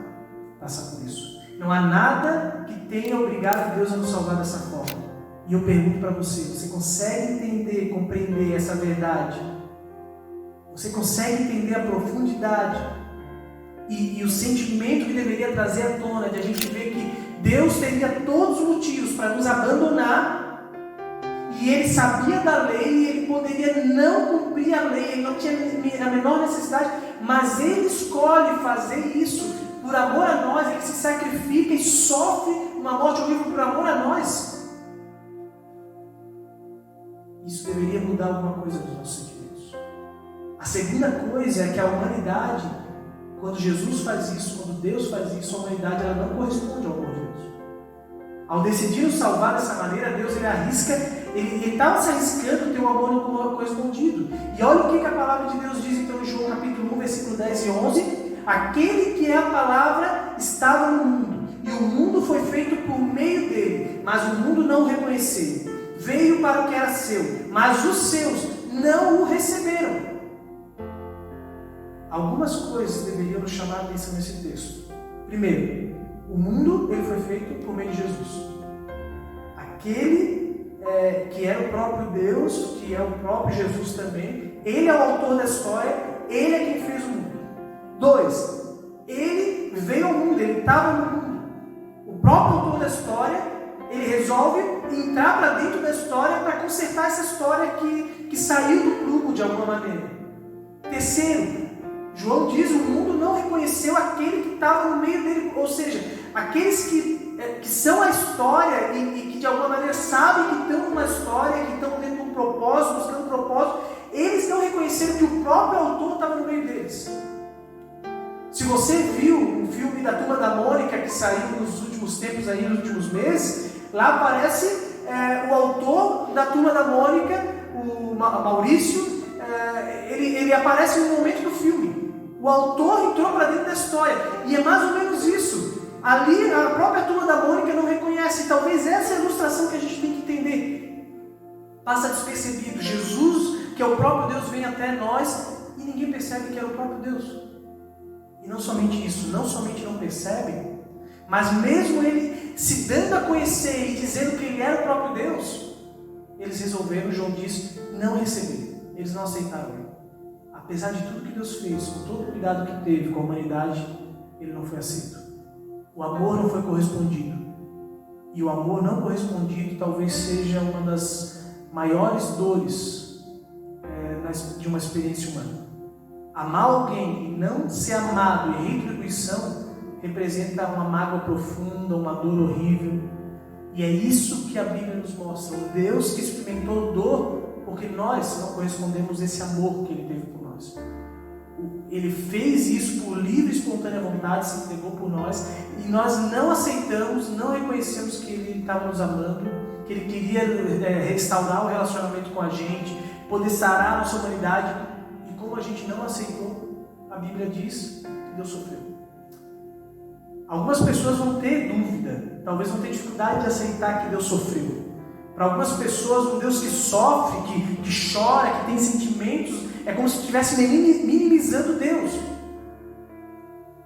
passar por isso. Não há nada que tenha obrigado Deus a nos salvar dessa forma. E eu pergunto para você, você consegue entender, compreender essa verdade? Você consegue entender a profundidade e o sentimento que deveria trazer à tona de a gente ver que Deus teria todos os motivos para nos abandonar, e Ele sabia da lei, e Ele poderia não cumprir a lei, Ele não tinha a menor necessidade, mas Ele escolhe fazer isso por amor a nós, Ele se sacrifica e sofre uma morte horrível por amor a nós. Isso deveria mudar alguma coisa nos nossos sentimentos. A segunda coisa é que a humanidade, quando Jesus faz isso, quando Deus faz isso, a humanidade ela não corresponde ao amor de Deus. Ao decidir nos salvar dessa maneira, Deus ele arrisca, ele estava se arriscando ter um amor não correspondido. E olha o que a palavra de Deus diz então em João capítulo 1, versículo 10 e 11. Aquele que é a palavra estava no mundo, e o mundo foi feito por meio dele, mas o mundo não o reconheceu. Veio para o que era seu, mas os seus não o receberam. Algumas coisas deveriam nos chamar a atenção nesse texto. Primeiro, o mundo ele foi feito por meio de Jesus. Aquele que era o próprio Deus, que é o próprio Jesus também, ele é o autor da história, ele é quem fez o mundo. 2, ele veio ao mundo, ele estava no mundo. O próprio autor da história, ele resolve entrar para dentro da história para consertar essa história que saiu do prumo de alguma maneira. Terceiro, João diz, o mundo não reconheceu aquele que estava no meio dele, ou seja, aqueles que são a história e que de alguma maneira sabem que estão numa história, que estão dentro de um propósito, buscando um propósito, eles não reconheceram que o próprio autor estava no meio deles. Se você viu o filme da Turma da Mônica que saiu nos últimos tempos, aí, nos últimos meses, lá aparece o autor da Turma da Mônica, o Maurício, ele aparece no momento do filme. O autor entrou para dentro da história. E é mais ou menos isso. Ali a própria Turma da Mônica não reconhece. Talvez essa é a ilustração que a gente tem que entender. Passa despercebido. Jesus, que é o próprio Deus, vem até nós e ninguém percebe que era o próprio Deus. E não somente isso, não somente não percebem, mas mesmo ele se dando a conhecer e dizendo que ele era o próprio Deus, eles resolveram, João diz, não receber. Eles não aceitaram. Apesar de tudo que Deus fez, com todo o cuidado que teve com a humanidade, ele não foi aceito. O amor não foi correspondido. E o amor não correspondido talvez seja uma das maiores dores de uma experiência humana. Amar alguém e não ser amado e retribuição representa uma mágoa profunda, uma dor horrível. E é isso que a Bíblia nos mostra. Um Deus que experimentou dor porque nós não correspondemos a esse amor que Ele teve por nós. Ele fez isso por livre e espontânea vontade, se entregou por nós, e nós não aceitamos, não reconhecemos que Ele estava nos amando, que Ele queria restaurar o relacionamento com a gente, poder sarar a nossa humanidade. E como a gente não aceitou, a Bíblia diz que Deus sofreu. Algumas pessoas vão ter dúvida, talvez vão ter dificuldade de aceitar que Deus sofreu. Para algumas pessoas, um Deus que sofre, que chora, que tem sentimentos, é como se estivesse minimizando Deus.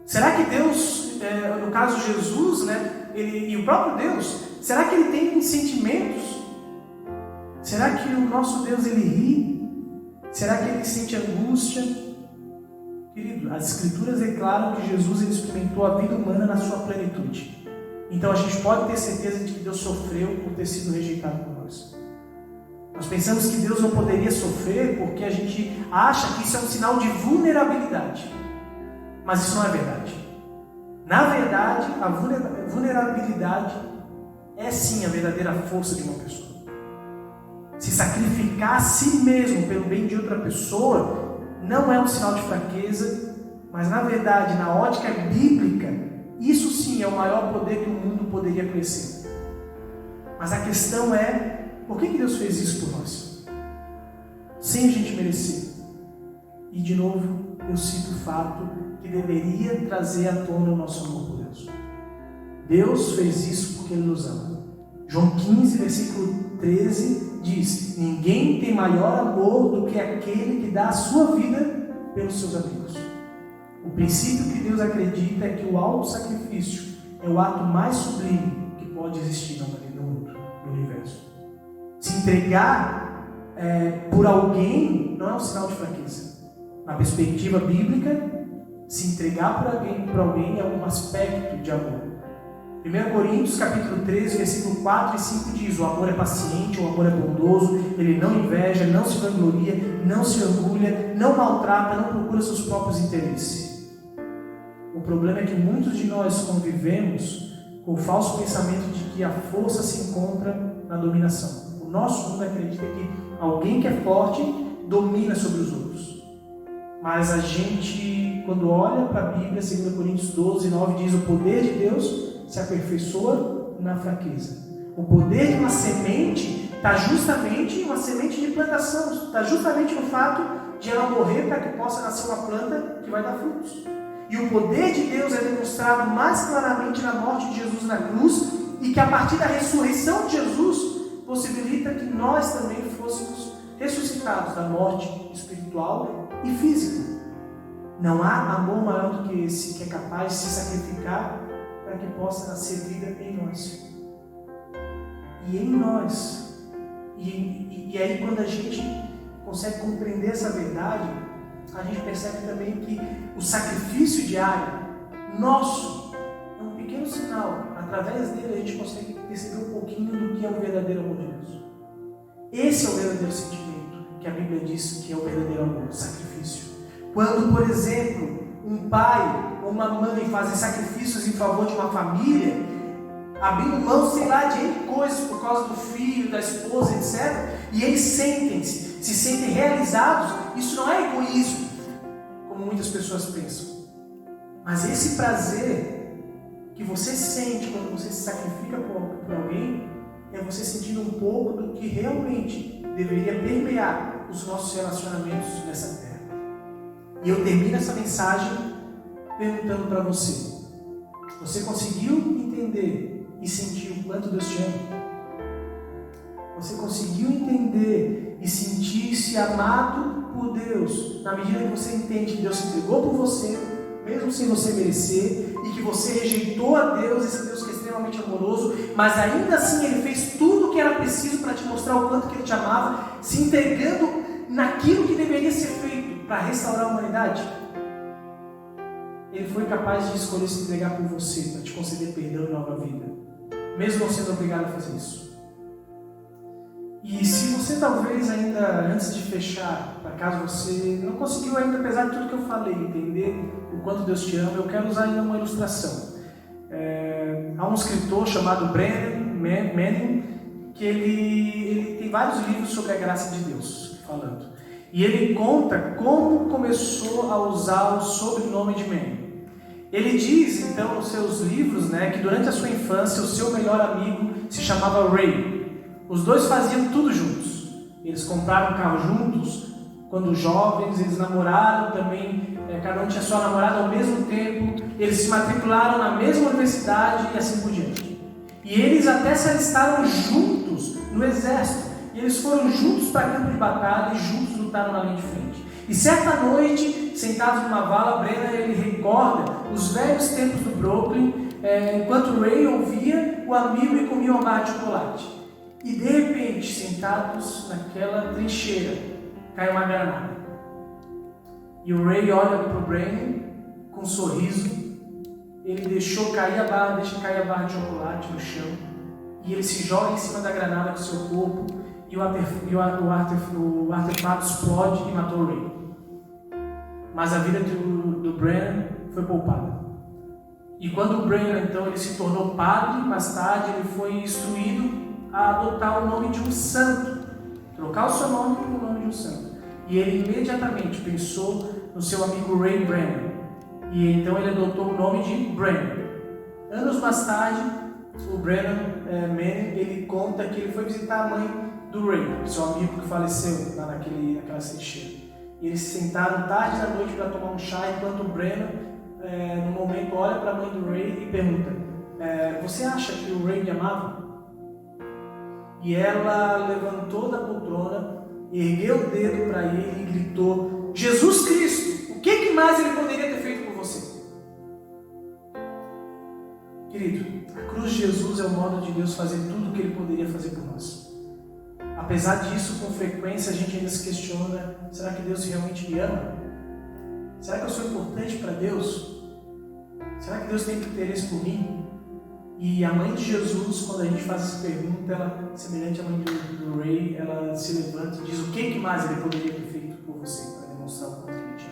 Será que Deus, no caso Jesus, e o próprio Deus, será que Ele tem sentimentos? Será que o nosso Deus Ele ri? Será que Ele sente angústia? Querido, as Escrituras declaram que Jesus ele experimentou a vida humana na sua plenitude. Então a gente pode ter certeza de que Deus sofreu por ter sido rejeitado por nós. Nós pensamos que Deus não poderia sofrer porque a gente acha que isso é um sinal de vulnerabilidade. Mas isso não é verdade. Na verdade, a vulnerabilidade é sim a verdadeira força de uma pessoa. Se sacrificar a si mesmo pelo bem de outra pessoa não é um sinal de fraqueza, mas na verdade, na ótica bíblica, isso sim é o maior poder que o mundo poderia conhecer. Mas a questão é, por que Deus fez isso por nós? Sem a gente merecer. E de novo, eu cito o fato que deveria trazer à tona o nosso amor por Deus. Deus fez isso porque Ele nos ama. João 15, versículo 13 diz: ninguém tem maior amor do que aquele que dá a sua vida pelos seus amigos. O princípio que Deus acredita é que o auto-sacrifício é o ato mais sublime que pode existir no mundo, no universo. Se entregar por alguém não é um sinal de fraqueza. Na perspectiva bíblica, se entregar por alguém é um aspecto de amor. 1 Coríntios capítulo 13, versículo 4 e 5 diz: o amor é paciente, o amor é bondoso, ele não inveja, não se vangloria, não se orgulha, não maltrata, não procura seus próprios interesses. O problema é que muitos de nós convivemos com o falso pensamento de que a força se encontra na dominação. O nosso mundo acredita que alguém que é forte domina sobre os outros. Mas a gente, quando olha para a Bíblia, 2 Coríntios 12, 9 diz: o poder de Deus se aperfeiçoa na fraqueza. O poder de uma semente está justamente uma semente de plantação, está justamente no fato de ela morrer para que possa nascer uma planta que vai dar frutos. E o poder de Deus é demonstrado mais claramente na morte de Jesus na cruz, e que a partir da ressurreição de Jesus possibilita que nós também fôssemos ressuscitados da morte espiritual e física. Não há amor maior do que esse, que é capaz de se sacrificar para que possa nascer vida em nós. E em nós. E aí, quando a gente consegue compreender essa verdade, a gente percebe também que o sacrifício diário nosso é um pequeno sinal. Através dele a gente consegue perceber um pouquinho do que é o verdadeiro amor de Deus. Esse é o verdadeiro sentimento que a Bíblia diz que é o verdadeiro amor, o sacrifício. Quando, por exemplo, um pai ou uma mãe fazem sacrifícios em favor de uma família, abrindo mão, sei lá, de N coisas por causa do filho, da esposa, etc. E eles se sentem realizados. Isso não é egoísmo, como muitas pessoas pensam. Mas esse prazer que você sente quando você se sacrifica por alguém, é você sentindo um pouco do que realmente deveria permear os nossos relacionamentos nessa terra. E eu termino essa mensagem perguntando para você: você conseguiu entender e sentir o quanto Deus te ama? Você conseguiu entender e sentir-se amado por Deus na medida que você entende que Deus se entregou por você, mesmo sem você merecer, e que você rejeitou a Deus, esse Deus que é extremamente amoroso, mas ainda assim Ele fez tudo o que era preciso para te mostrar o quanto que Ele te amava, se entregando naquilo que deveria ser feito para restaurar a humanidade? Ele foi capaz de escolher se entregar por você, para te conceder perdão e nova vida, mesmo não sendo obrigado a fazer isso. E se você talvez ainda, antes de fechar, para caso você não conseguiu ainda, apesar de tudo que eu falei, entender o quanto Deus te ama, eu quero usar ainda uma ilustração. Há um escritor chamado Brennan Manning, que ele tem vários livros sobre a graça de Deus, falando. E ele conta como começou a usar o sobrenome de Manning. Ele diz, então, nos seus livros, que durante a sua infância, o seu melhor amigo se chamava Ray. Os dois faziam tudo juntos. Eles compraram um carro juntos. Quando jovens, eles namoraram também. Cada um tinha sua namorada ao mesmo tempo. Eles se matricularam na mesma universidade e assim por diante. E eles até se alistaram juntos no exército. E eles foram juntos para campo de batalha e juntos lutaram na linha de frente. E certa noite, sentados numa vala, Brennan ele recorda os velhos tempos do Brooklyn, enquanto Ray ouvia o amigo e comia uma barra de chocolate. E de repente, sentados naquela trincheira, cai uma granada. E o Ray olha para o Brennan com um sorriso. Ele deixa cair a barra de chocolate no chão. E ele se joga em cima da granada com seu corpo. E o artefato explode e matou o Ray. Mas a vida do Brennan foi poupada. E quando o Brennan, então, ele se tornou padre, mais tarde ele foi instruído a adotar o nome de um santo, trocar o seu nome pelo nome de um santo. E ele imediatamente pensou no seu amigo Ray Brennan, e então ele adotou o nome de Brennan. Anos mais tarde, o Brennan Manning, ele conta que ele foi visitar a mãe do Ray, seu amigo que faleceu lá naquela trincheira. E eles se sentaram tarde da noite para tomar um chá, enquanto o Brennan, no momento, olha para a mãe do Ray e pergunta: você acha que o Ray me amava? E ela levantou da poltrona, ergueu o dedo para ele e gritou: Jesus Cristo, o que mais ele poderia ter feito por você? Querido, a cruz de Jesus é o modo de Deus fazer tudo o que ele poderia fazer por nós. Apesar disso, com frequência a gente ainda se questiona: será que Deus realmente me ama? Será que eu sou importante para Deus? Será que Deus tem interesse por mim? E a mãe de Jesus, quando a gente faz essa pergunta, ela, semelhante à mãe do Ray, ela se levanta e diz: o que mais ele poderia ter feito por você para demonstrar o quanto ele te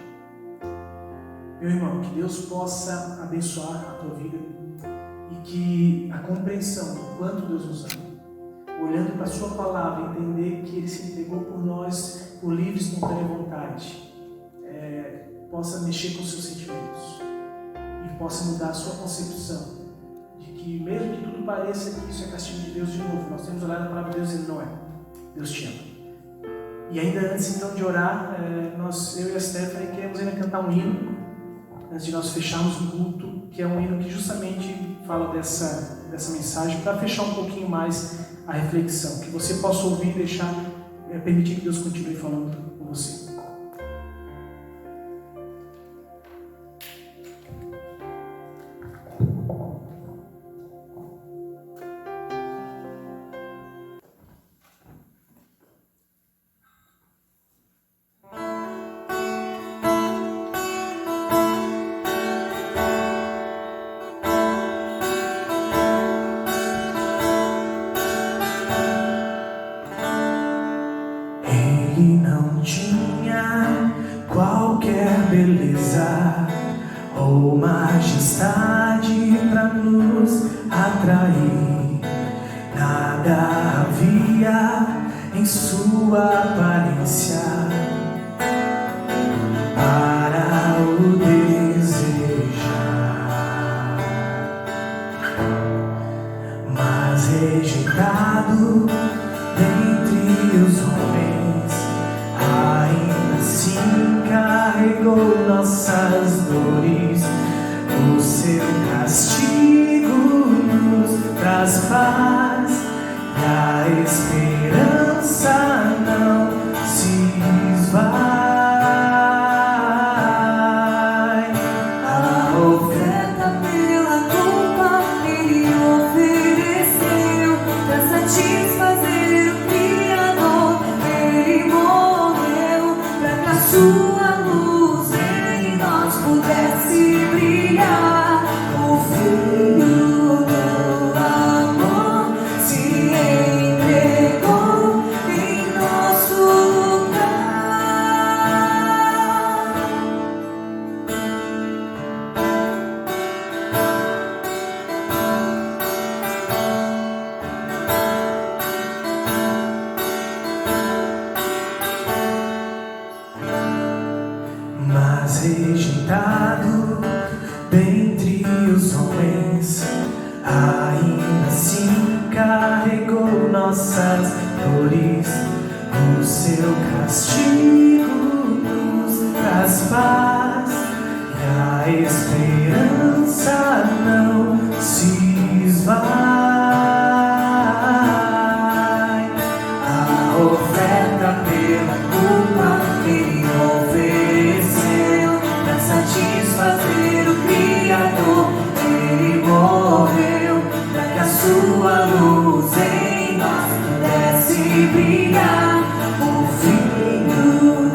ama? Meu irmão, que Deus possa abençoar a tua vida e que a compreensão do quanto Deus nos ama, olhando para a sua palavra, entender que ele se entregou por nós por livre e espontânea vontade, possa mexer com os seus sentimentos e possa mudar a sua concepção de que, mesmo que tudo pareça que isso é castigo de Deus, de novo, nós temos olhado a palavra de Deus e ele não é. Deus te ama. E ainda antes então de orar, eu e a Stephanie queremos ainda cantar um hino, antes de nós fecharmos o culto, que é um hino que justamente fala dessa mensagem, para fechar um pouquinho mais a reflexão, que você possa ouvir e deixar, permitir que Deus continue falando com você. Ele não tinha qualquer beleza ou majestade para nos atrair. Nada havia em sua aparência para o desejar, mas rejeitado dentre os homens, ainda assim carregou nossas dores. O seu castigo nos traz paz e a esperança não se esvai. A oferta pela culpa ele ofereceu para satisfazer o Criador. Ele morreu para que a sua luz em nós pudesse brilhar. O Filho do amor se entregou em nosso lugar. Mas rejeitado dentre os homens, ainda assim carregou nossas dores. O seu castigo nos traz paz e a esperança não se esvai. A oferta pela culpa ele ofereceu para satisfazer o Criador. Ele morreu para que a sua luz em nós pudesse brilhar. O Filho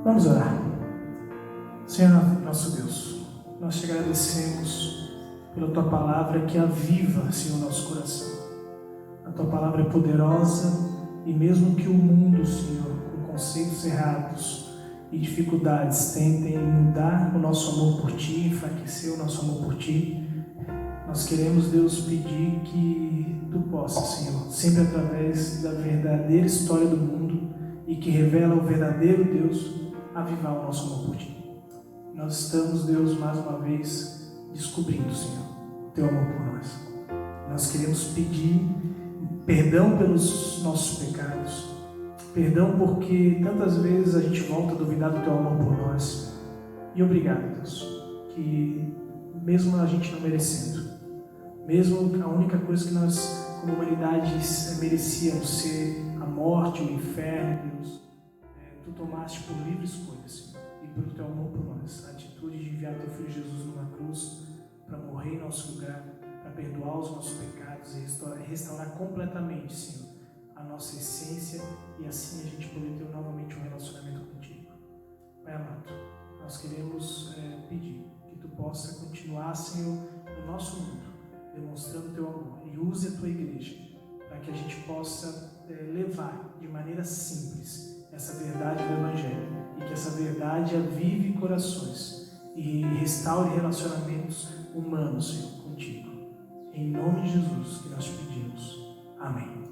Vamos orar. Senhor nosso Deus, nós te agradecemos pela Tua palavra que aviva, Senhor, nosso coração. A Tua palavra é poderosa e mesmo que o mundo, Senhor, com conceitos errados e dificuldades tentem mudar o nosso amor por Ti, enfraquecer o nosso amor por Ti, nós queremos, Deus, pedir que Tu possa, Senhor, sempre através da verdadeira história do mundo e que revela o verdadeiro Deus, avivar o nosso amor por Ti. Nós estamos, Deus, mais uma vez descobrindo, Senhor, o Teu amor por nós. Nós queremos pedir perdão pelos nossos pecados, perdão porque tantas vezes a gente volta a duvidar do Teu amor por nós. E obrigado, Deus, que mesmo a gente não merecendo, mesmo a única coisa que nós, como humanidade, merecíamos ser a morte, o inferno, Deus, Tu tomaste por livre escolha, Senhor, e pelo Teu amor por nós, a atitude de enviar Teu Filho Jesus numa cruz para morrer em nosso lugar, para perdoar os nossos pecados e restaurar completamente, Senhor, a nossa essência e assim a gente poder ter novamente um relacionamento contigo. Pai amado, nós queremos pedir que Tu possa continuar, Senhor, no nosso mundo, demonstrando o Teu amor, e use a Tua igreja para que a gente possa levar de maneira simples essa verdade do Evangelho e que essa verdade avive corações e restaure relacionamentos humanos, Senhor, contigo. Em nome de Jesus que nós te pedimos. Amém.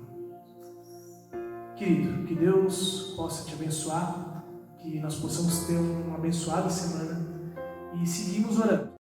Querido, que Deus possa te abençoar, que nós possamos ter uma abençoada semana e seguimos orando.